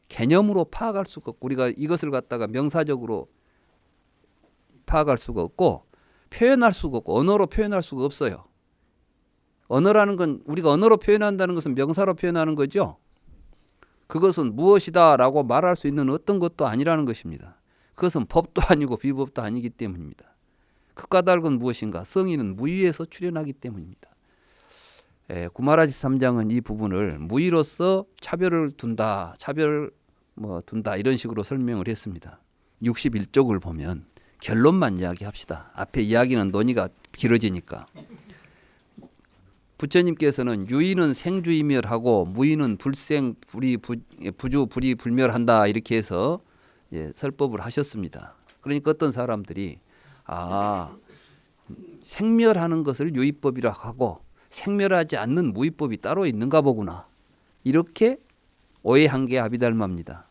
개념으로 파악할 수가 없고 우리가 이것을 갖다가 명사적으로 파악할 수가 없고 표현할 수가 없고 언어로 표현할 수가 없어요. 언어라는 건 우리가 언어로 표현한다는 것은 명사로 표현하는 거죠. 그것은 무엇이다 라고 말할 수 있는 어떤 것도 아니라는 것입니다. 그것은 법도 아니고 비법도 아니기 때문입니다. 그 까닭은 무엇인가? 성의는 무의에서 출현하기 때문입니다. 구마라지 3장은 이 부분을 무의로서 차별을 둔다, 둔다 이런 식으로 설명을 했습니다. 61쪽을 보면 결론만 이야기합시다. 앞에 이야기는 논의가 길어지니까. 부처님께서는 유의는 생주이멸하고 무의는 불생 부주 불이 불멸한다 이렇게 해서 설법을 하셨습니다. 그러니까 어떤 사람들이 생멸하는 것을 유의법이라고 하고 생멸하지 않는 무의법이 따로 있는가 보구나 이렇게 오해한 게 아비달마입니다.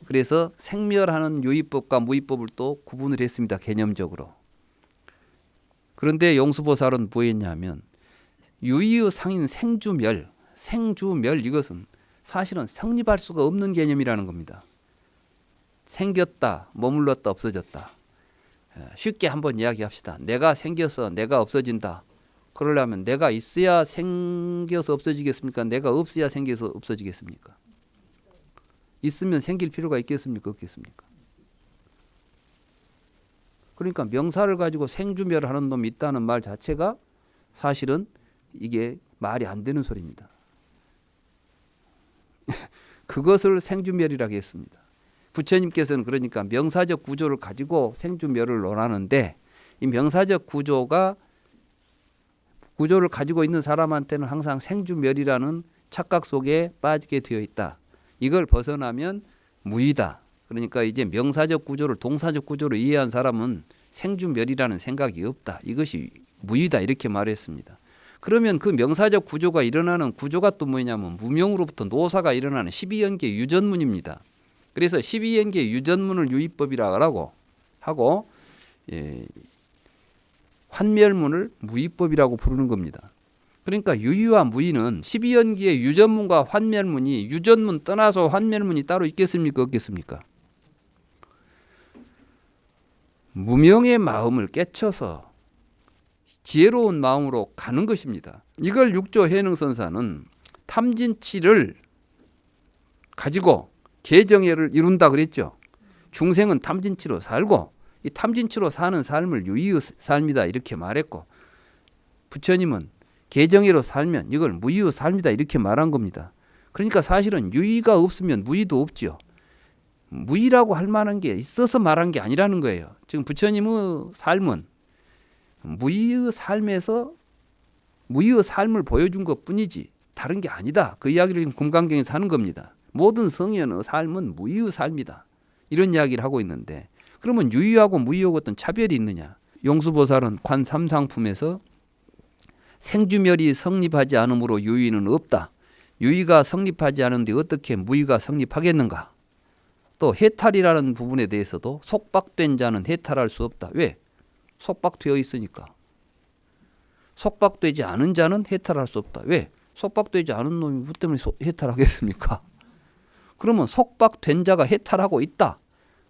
그래서 생멸하는 유의법과 무의법을 또 구분을 했습니다. 개념적으로. 그런데 용수보살은 뭐했냐면 유의의 상인 생주멸 이것은 사실은 성립할 수가 없는 개념이라는 겁니다. 생겼다, 머물렀다, 없어졌다. 쉽게 한번 이야기합시다. 내가 생겨서 내가 없어진다. 그러려면 내가 있어야 생겨서 없어지겠습니까? 내가 없어야 생겨서 없어지겠습니까? 있으면 생길 필요가 있겠습니까? 없겠습니까? 그러니까 명사를 가지고 생주멸하는 놈이 있다는 말 자체가 사실은 이게 말이 안 되는 소리입니다. 그것을 생주멸이라고 했습니다. 부처님께서는 그러니까 명사적 구조를 가지고 생주멸을 논하는데 이 명사적 구조를 가지고 있는 사람한테는 항상 생주멸이라는 착각 속에 빠지게 되어 있다. 이걸 벗어나면 무의다. 그러니까 이제 명사적 구조를 동사적 구조로 이해한 사람은 생주멸이라는 생각이 없다. 이것이 무의다 이렇게 말했습니다. 그러면 그 명사적 구조가 일어나는 구조가 또 뭐냐면 무명으로부터 노사가 일어나는 12연계 유전문입니다. 그래서 12연계 유전문을 유의법이라고 하고 환멸문을 무의법이라고 부르는 겁니다. 그러니까 유의와 무의는 12연계의 유전문과 환멸문이 유전문 떠나서 환멸문이 따로 있겠습니까? 없겠습니까? 무명의 마음을 깨쳐서 지혜로운 마음으로 가는 것입니다. 이걸 6조 해능선사는 탐진치를 가지고 개정애를 이룬다 그랬죠. 중생은 탐진치로 살고 이 탐진치로 사는 삶을 유의의 삶이다 이렇게 말했고 부처님은 개정애로 살면 이걸 무의의 삶이다 이렇게 말한 겁니다. 그러니까 사실은 유의가 없으면 무의도 없지요. 무의라고 할 만한 게 있어서 말한 게 아니라는 거예요. 지금 부처님의 삶은 무의의 삶을 보여준 것뿐이지 다른 게 아니다. 그 이야기를 금강경에서 하는 겁니다. 모든 성현의 삶은 무의의 삶이다. 이런 이야기를 하고 있는데 그러면 유의하고 무의하고 어떤 차별이 있느냐. 용수보살은 관 삼상품에서 생주멸이 성립하지 않으므로 유의는 없다. 유의가 성립하지 않은데 어떻게 무의가 성립하겠는가. 또 해탈이라는 부분에 대해서도 속박된 자는 해탈할 수 없다. 왜? 속박되어 있으니까. 속박되지 않은 자는 해탈할 수 없다. 왜? 속박되지 않은 놈이 뭐 때문에 해탈하겠습니까? 그러면 속박된 자가 해탈하고 있다.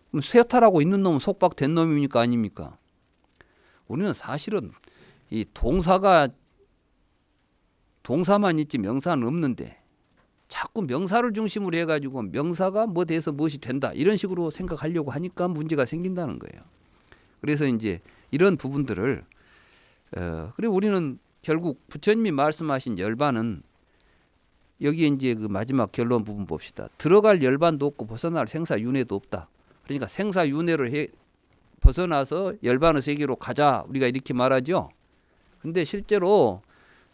그럼 해탈하고 있는 놈은 속박된 놈입니까? 아닙니까? 우리는 사실은 이 동사만 있지 명사는 없는데 자꾸 명사를 중심으로 해가지고 명사가 뭐 돼서 무엇이 된다 이런 식으로 생각하려고 하니까 문제가 생긴다는 거예요. 그래서 이제 이런 부분들을 그리고 우리는 결국 부처님이 말씀하신 열반은 여기 이제 그 마지막 결론 부분 봅시다. 들어갈 열반도 없고 벗어날 생사윤회도 없다. 그러니까 생사윤회를 벗어나서 열반의 세계로 가자 우리가 이렇게 말하죠. 근데 실제로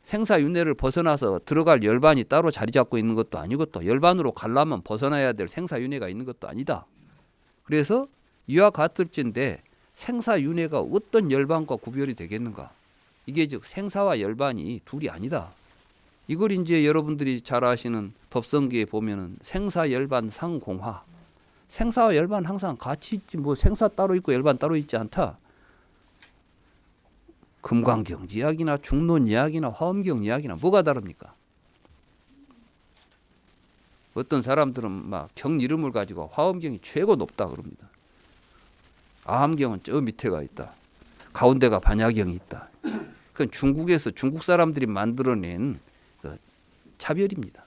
생사윤회를 벗어나서 들어갈 열반이 따로 자리 잡고 있는 것도 아니고 또 열반으로 가려면 벗어나야 될 생사윤회가 있는 것도 아니다. 그래서 이와 같을진데 생사윤회가 어떤 열반과 구별이 되겠는가? 이게 즉 생사와 열반이 둘이 아니다. 이걸 이제 여러분들이 잘 아시는 법성계에 보면은 생사 열반 상공화. 생사와 열반 항상 같이 있지 뭐 생사 따로 있고 열반 따로 있지 않다. 금강경지약이나 중론이약이나 화엄경이약이나 뭐가 다릅니까? 어떤 사람들은 막 경 이름을 가지고 화엄경이 최고 높다 그럽니다. 아함경은 저 밑에가 있다. 가운데가 반야경이 있다. 그건 중국에서 중국 사람들이 만들어낸 그 차별입니다.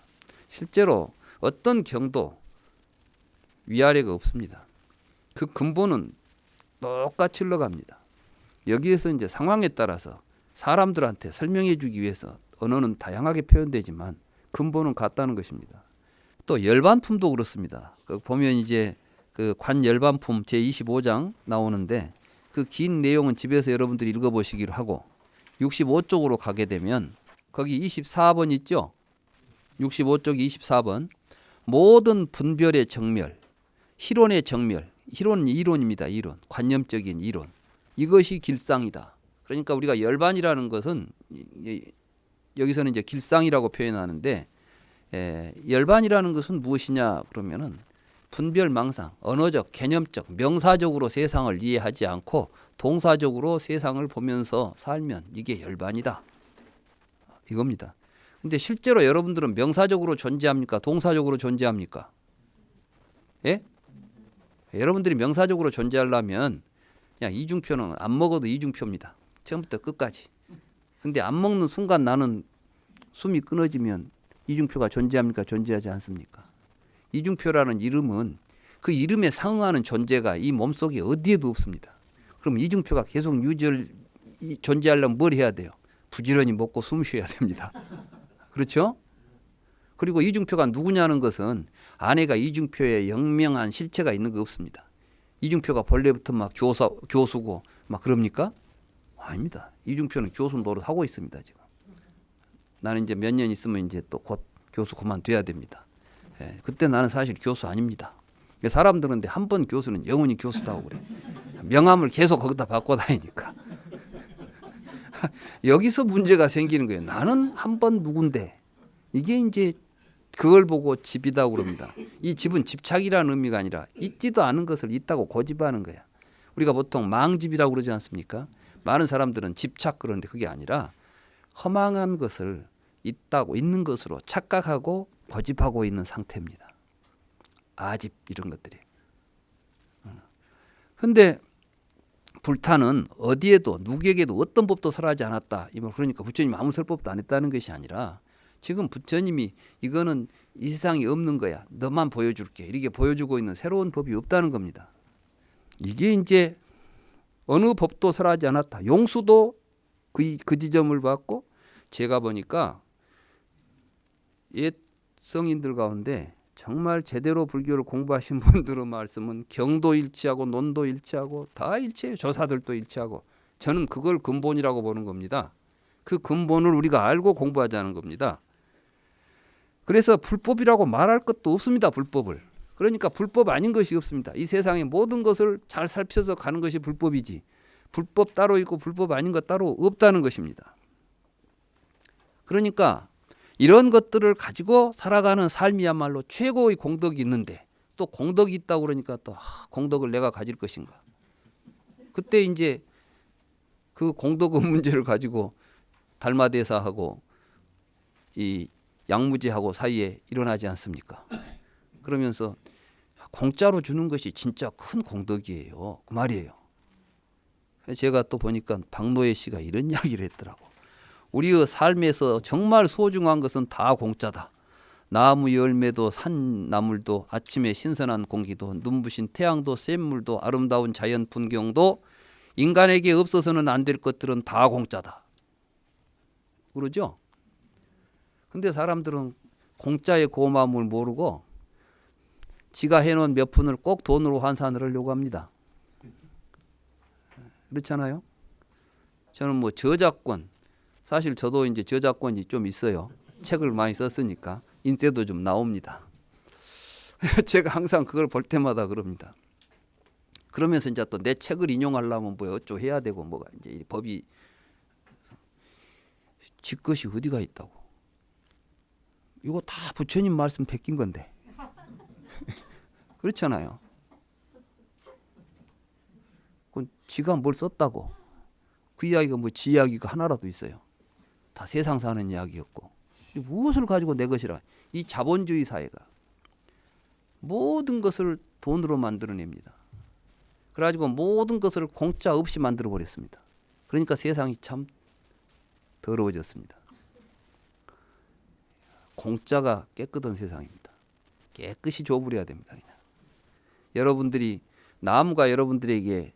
실제로 어떤 경도 위아래가 없습니다. 그 근본은 똑같이 흘러갑니다. 여기에서 이제 상황에 따라서 사람들한테 설명해 주기 위해서 언어는 다양하게 표현되지만 근본은 같다는 것입니다. 또 열반품도 그렇습니다. 보면 이제 그 관열반품 제25장 나오는데 그 긴 내용은 집에서 여러분들이 읽어보시기로 하고 65쪽으로 가게 되면 거기 24번 있죠. 65쪽 24번 모든 분별의 정멸, 희론의 정멸, 희론은 이론입니다. 이론, 관념적인 이론. 이것이 길상이다. 그러니까 우리가 열반이라는 것은 여기서는 이제 길상이라고 표현하는데 열반이라는 것은 무엇이냐 그러면은 분별망상, 언어적, 개념적, 명사적으로 세상을 이해하지 않고 동사적으로 세상을 보면서 살면 이게 열반이다. 이겁니다. 근데 실제로 여러분들은 명사적으로 존재합니까? 동사적으로 존재합니까? 예? 여러분들이 명사적으로 존재하려면 그냥 이중표는 안 먹어도 이중표입니다. 처음부터 끝까지. 근데 안 먹는 순간 나는 숨이 끊어지면 이중표가 존재합니까? 존재하지 않습니까? 이중표라는 이름은 그 이름에 상응하는 존재가 이 몸속에 어디에도 없습니다. 그럼 이중표가 계속 존재하려면 뭘 해야 돼요? 부지런히 먹고 숨 쉬어야 됩니다. 그렇죠? 그리고 이중표가 누구냐는 것은 안에가 이중표에 영명한 실체가 있는 거 없습니다. 이중표가 본래부터 막 교수고 막 그럽니까? 아닙니다. 이중표는 교수 노릇 하고 있습니다. 지금. 나는 이제 몇 년 있으면 이제 또 곧 교수 그만둬야 됩니다. 예, 그때 나는 사실 교수 아닙니다. 사람들은 근데 한 번 교수는 영원히 교수다고 그래. 명함을 계속 거기다 바꿔 다니니까. 여기서 문제가 생기는 거예요. 나는 한 번 누군데. 이게 이제 그걸 보고 집이다고 그럽니다. 이 집은 집착이라는 의미가 아니라 있지도 않은 것을 있다고 고집하는 거야. 우리가 보통 망집이라고 그러지 않습니까? 많은 사람들은 집착 그러는데 그게 아니라 허망한 것을 있다고 있는 것으로 착각하고 고집하고 있는 상태입니다. 아집 이런 것들이. 그런데 불타는 어디에도 누구에게도 어떤 법도 설하지 않았다. 그러니까 부처님이 아무 설법도 안 했다는 것이 아니라 지금 부처님이 이거는 이 세상에 없는 거야. 너만 보여줄게. 이렇게 보여주고 있는 새로운 법이 없다는 겁니다. 이게 이제 어느 법도 설하지 않았다. 용수도 그 지점을 받고 제가 보니까 옛 성인들 가운데 정말 제대로 불교를 공부하신 분들의 말씀은 경도 일치하고 논도 일치하고 다 일치해요. 조사들도 일치하고. 저는 그걸 근본이라고 보는 겁니다. 그 근본을 우리가 알고 공부하자는 겁니다. 그래서 불법이라고 말할 것도 없습니다. 불법을. 그러니까 불법 아닌 것이 없습니다. 이 세상의 모든 것을 잘 살펴서 가는 것이 불법이지. 불법 따로 있고 불법 아닌 것 따로 없다는 것입니다. 그러니까 이런 것들을 가지고 살아가는 삶이야말로 최고의 공덕이 있는데 또 공덕이 있다고 그러니까 또 공덕을 내가 가질 것인가. 그때 이제 그 공덕의 문제를 가지고 달마대사하고 이 양무지하고 사이에 일어나지 않습니까? 그러면서 공짜로 주는 것이 진짜 큰 공덕이에요. 그 말이에요. 제가 또 보니까 박노해 씨가 이런 이야기를 했더라고. 우리의 삶에서 정말 소중한 것은 다 공짜다. 나무 열매도 산나물도 아침에 신선한 공기도 눈부신 태양도 샘물도 아름다운 자연 풍경도 인간에게 없어서는 안 될 것들은 다 공짜다. 그러죠? 근데 사람들은 공짜의 고마움을 모르고 지가 해놓은 몇 푼을 꼭 돈으로 환산을 하려고 합니다. 그렇잖아요? 저는 뭐 저작권, 사실 저도 이제 저작권이 좀 있어요. 책을 많이 썼으니까 인세도 좀 나옵니다. 제가 항상 그걸 볼 때마다 그럽니다. 그러면서 이제 또 내 책을 인용하려면 뭐 어쩌고 해야 되고 뭐가 이제 이 법이 지 것이 어디가 있다고. 이거 다 부처님 말씀 베낀 건데. 그렇잖아요. 그건 지가 뭘 썼다고. 그 이야기가 뭐 지 이야기가 하나라도 있어요. 다 세상 사는 이야기였고 무엇을 가지고 내 것이라. 이 자본주의 사회가 모든 것을 돈으로 만들어냅니다. 그래가지고 모든 것을 공짜 없이 만들어 버렸습니다. 그러니까 세상이 참 더러워졌습니다. 공짜가 깨끗한 세상입니다. 깨끗이 줘버려야 됩니다. 그냥. 여러분들이 나무가 여러분들에게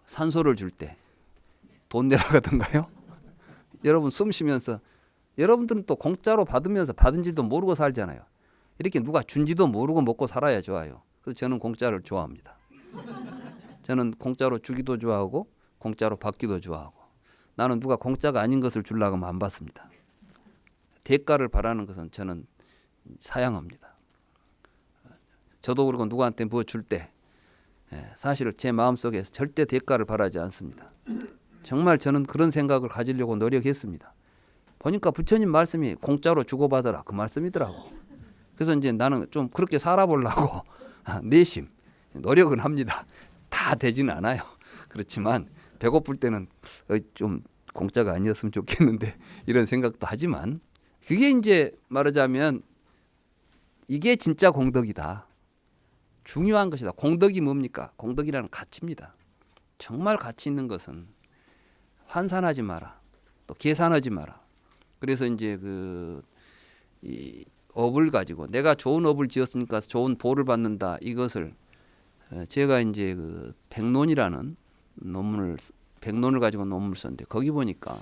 산소를 줄 때 돈 내라 가던가요? 여러분 숨 쉬면서 여러분들은 또 공짜로 받으면서 받은지도 모르고 살잖아요. 이렇게 누가 준지도 모르고 먹고 살아야 좋아요. 그래서 저는 공짜를 좋아합니다. 저는 공짜로 주기도 좋아하고 공짜로 받기도 좋아하고 나는 누가 공짜가 아닌 것을 주려고 하면 안 받습니다. 대가를 바라는 것은 저는 사양합니다. 저도 그렇고 누구한테 뭐 줄 때 사실 제 마음속에서 절대 대가를 바라지 않습니다. 정말 저는 그런 생각을 가지려고 노력했습니다. 보니까 부처님 말씀이 공짜로 주고받아라 그 말씀이더라고. 그래서 이제 나는 좀 그렇게 살아보려고 내심 노력은 합니다. 다 되지는 않아요. 그렇지만 배고플 때는 좀 공짜가 아니었으면 좋겠는데 이런 생각도 하지만 그게 이제 말하자면 이게 진짜 공덕이다. 중요한 것이다. 공덕이 뭡니까? 공덕이라는 가치입니다. 정말 가치 있는 것은 환산하지 마라. 또 계산하지 마라. 그래서 이제 이 업을 가지고 내가 좋은 업을 지었으니까 좋은 보를 받는다. 이것을 제가 이제 백론이라는 백론을 가지고 논문을 썼는데 거기 보니까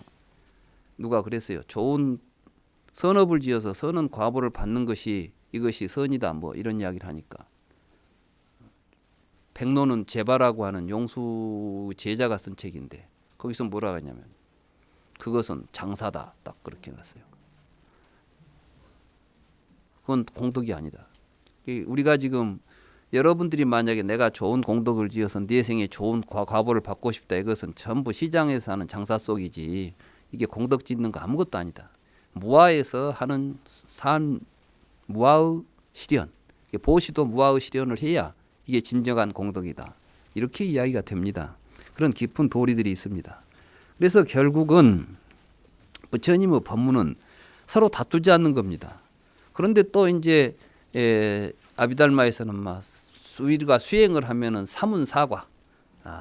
누가 그랬어요. 좋은 선업을 지어서 선은 과보를 받는 것이 이것이 선이다. 뭐 이런 이야기를 하니까 백론은 제바라고 하는 용수 제자가 쓴 책인데 거기서 뭐라 하냐면 그것은 장사다. 딱 그렇게 해놨어요. 그건 공덕이 아니다. 우리가 지금 여러분들이 만약에 내가 좋은 공덕을 지어서 내 생에 좋은 과보를 받고 싶다. 이것은 전부 시장에서 하는 장사 속이지 이게 공덕 짓는 거 아무것도 아니다. 무아에서 하는 무아의 실현. 보시도 무아의 실현을 해야 이게 진정한 공덕이다. 이렇게 이야기가 됩니다. 그런 깊은 도리들이 있습니다. 그래서 결국은 부처님의 법문은 서로 다투지 않는 겁니다. 그런데 또 이제 아비달마에서는 막 우리가 수행을 하면은 사문사과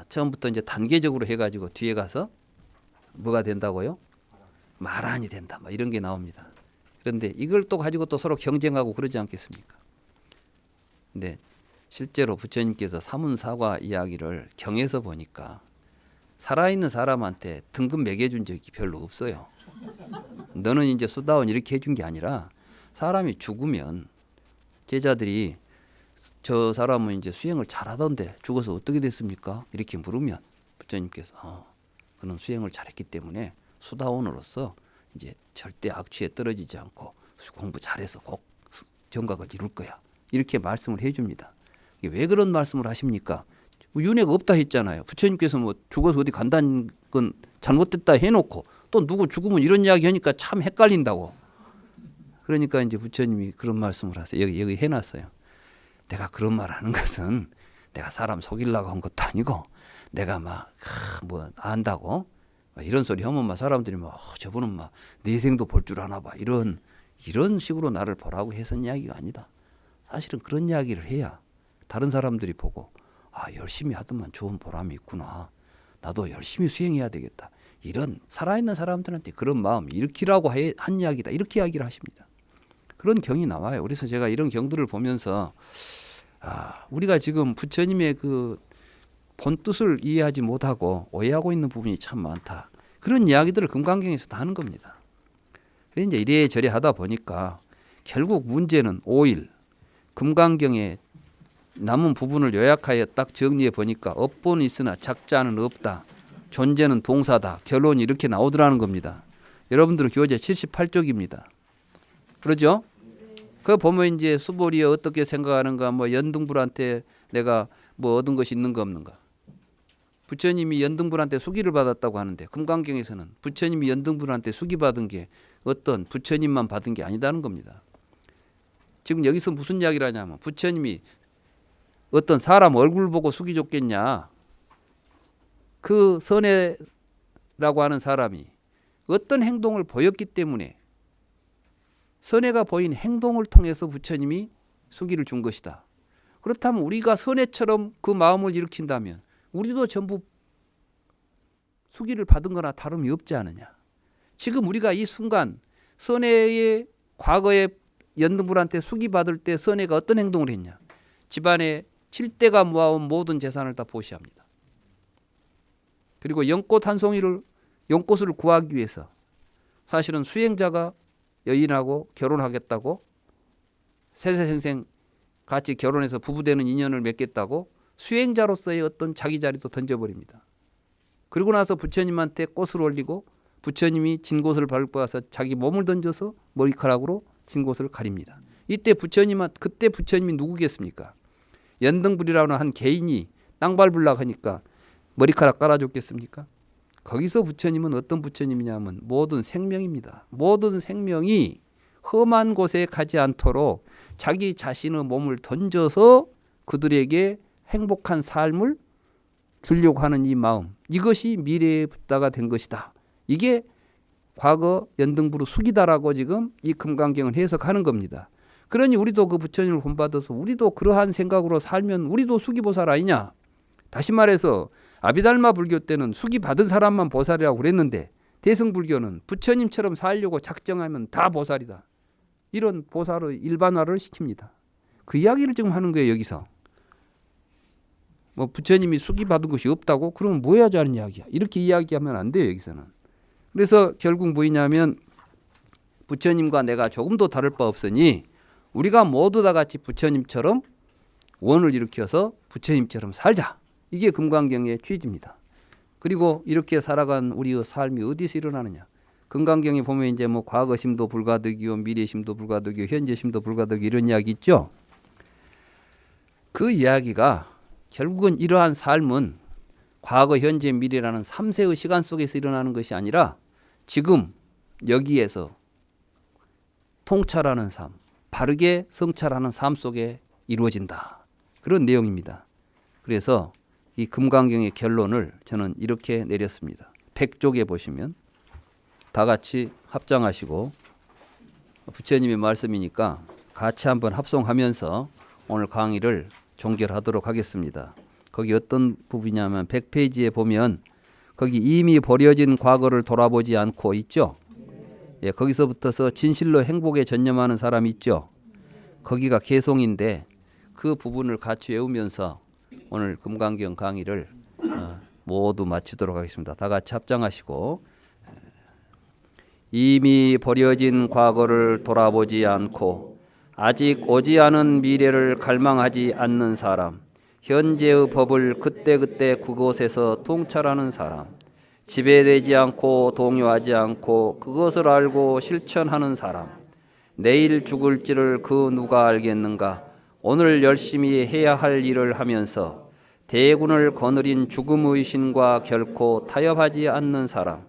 처음부터 이제 단계적으로 해가지고 뒤에 가서 뭐가 된다고요? 마란이 된다. 막 이런 게 나옵니다. 그런데 이걸 또 가지고 또 서로 경쟁하고 그러지 않겠습니까? 근데 실제로 부처님께서 사문사과 이야기를 경에서 보니까 살아있는 사람한테 등급 매겨준 적이 별로 없어요. 너는 이제 수다원 이렇게 해준 게 아니라 사람이 죽으면 제자들이 저 사람은 이제 수행을 잘하던데 죽어서 어떻게 됐습니까? 이렇게 물으면 부처님께서 그는 수행을 잘했기 때문에 수다원으로서 이제 절대 악취에 떨어지지 않고 공부 잘해서 꼭 정각을 이룰 거야. 이렇게 말씀을 해줍니다. 왜 그런 말씀을 하십니까? 윤회가 없다 했잖아요. 부처님께서 뭐 죽어서 어디 간다는 건 잘못됐다 해놓고 또 누구 죽으면 이런 이야기 하니까 참 헷갈린다고. 그러니까 이제 부처님이 그런 말씀을 하세요. 여기 해놨어요. 내가 그런 말 하는 것은 내가 사람 속이려고 한 것도 아니고 내가 막 뭐 안다고 이런 소리 하면 막 사람들이 막 저분은 막 내생도 볼 줄 아나 봐 이런 식으로 나를 보라고 해선 이야기가 아니다. 사실은 그런 이야기를 해야 다른 사람들이 보고 열심히 하더만 좋은 보람이 있구나. 나도 열심히 수행해야 되겠다. 이런 살아있는 사람들한테 그런 마음 일으키라고 한 이야기다. 이렇게 이야기를 하십니다. 그런 경이 나와요. 그래서 제가 이런 경들을 보면서 우리가 지금 부처님의 그 본뜻을 이해하지 못하고 오해하고 있는 부분이 참 많다. 그런 이야기들을 금강경에서 다 하는 겁니다. 그래서 이제 이래저래 하다 보니까 결국 문제는 5일 금강경에 남은 부분을 요약하여 딱 정리해 보니까 업본은 있으나 작자는 없다. 존재는 동사다. 결론이 이렇게 나오더라는 겁니다. 여러분들은 교재 78쪽입니다. 그러죠? 그거 보면 이제 수보리에 어떻게 생각하는가, 뭐 연등불한테 내가 뭐 얻은 것이 있는가 없는가. 부처님이 연등불한테 수기를 받았다고 하는데 금강경에서는 부처님이 연등불한테 수기 받은 게 어떤 부처님만 받은 게 아니다는 겁니다. 지금 여기서 무슨 이야기를 하냐면 부처님이 어떤 사람 얼굴 보고 수기 줬겠냐. 그 선에 선해라고 하는 사람이 어떤 행동을 보였기 때문에 선해가 보인 행동을 통해서 부처님이 수기를 준 것이다. 그렇다면 우리가 선해처럼 그 마음을 일으킨다면 우리도 전부 수기를 받은 거나 다름이 없지 않느냐. 지금 우리가 이 순간 선해의 과거에 연등불한테 수기 받을 때 선해가 어떤 행동을 했냐. 집안에 7대가 모아온 모든 재산을 다 보시합니다. 그리고 연꽃 한 송이를 연꽃을 구하기 위해서 사실은 수행자가 여인하고 결혼하겠다고 세세생생 같이 결혼해서 부부되는 인연을 맺겠다고 수행자로서의 어떤 자기 자리도 던져버립니다. 그리고 나서 부처님한테 꽃을 올리고 부처님이 진 곳을 밟고 와서 자기 몸을 던져서 머리카락으로 진 곳을 가립니다. 이때 그때 부처님이 누구겠습니까? 연등불이라는 한 개인이 땅 밟으려고 하니까 머리카락 깔아줬겠습니까? 거기서 부처님은 어떤 부처님이냐면 모든 생명입니다. 모든 생명이 험한 곳에 가지 않도록 자기 자신의 몸을 던져서 그들에게 행복한 삶을 주려고 하는 이 마음, 이것이 미래의 붓다가 된 것이다. 이게 과거 연등부로 숙이다라고 지금 이 금강경을 해석하는 겁니다. 그러니 우리도 그 부처님을 본받아서 우리도 그러한 생각으로 살면 우리도 수기보살 아니냐. 다시 말해서 아비달마 불교 때는 수기 받은 사람만 보살이라고 그랬는데 대승불교는 부처님처럼 살려고 작정하면 다 보살이다. 이런 보살의 일반화를 시킵니다. 그 이야기를 지금 하는 거예요. 여기서. 뭐 부처님이 수기 받은 것이 없다고? 그러면 뭐 해야지 하는 이야기야. 이렇게 이야기하면 안 돼요. 여기서는. 그래서 결국 뭐냐면 부처님과 내가 조금도 다를 바 없으니 우리가 모두 다 같이 부처님처럼 원을 일으켜서 부처님처럼 살자. 이게 금강경의 취지입니다. 그리고 이렇게 살아간 우리의 삶이 어디서 일어나느냐. 금강경에 보면 이제 뭐 과거심도 불가득이요, 미래심도 불가득이요, 현재심도 불가득 이런 이야기 있죠. 그 이야기가 결국은 이러한 삶은 과거, 현재, 미래라는 3세의 시간 속에서 일어나는 것이 아니라 지금 여기에서 통찰하는 삶, 바르게 성찰하는 삶 속에 이루어진다. 그런 내용입니다. 그래서 이 금강경의 결론을 저는 이렇게 내렸습니다. 100쪽에 보시면 다 같이 합장하시고 부처님의 말씀이니까 같이 한번 합송하면서 오늘 강의를 종결하도록 하겠습니다. 거기 어떤 부분이냐면 100페이지에 보면 거기 이미 버려진 과거를 돌아보지 않고 있죠. 예, 거기서부터서 진실로 행복에 전념하는 사람이 있죠. 거기가 개송인데 그 부분을 같이 외우면서 오늘 금강경 강의를 모두 마치도록 하겠습니다. 다 같이 합장하시고 이미 버려진 과거를 돌아보지 않고 아직 오지 않은 미래를 갈망하지 않는 사람, 현재의 법을 그때그때 그곳에서 통찰하는 사람, 지배되지 않고 동요하지 않고 그것을 알고 실천하는 사람, 내일 죽을지를 그 누가 알겠는가, 오늘 열심히 해야 할 일을 하면서 대군을 거느린 죽음의 신과 결코 타협하지 않는 사람,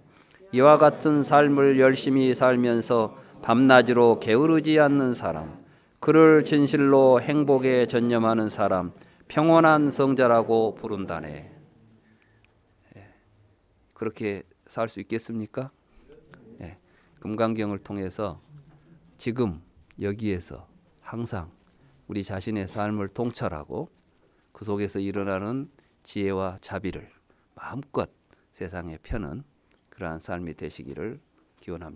이와 같은 삶을 열심히 살면서 밤낮으로 게으르지 않는 사람, 그를 진실로 행복에 전념하는 사람, 평온한 성자라고 부른다네. 그렇게 살 수 있겠습니까? 금강경을 통해서 지금 여기에서 항상 우리 자신의 삶을 통찰하고 그 속에서 일어나는 지혜와 자비를 마음껏 세상에 펴는 그러한 삶이 되시기를 기원합니다.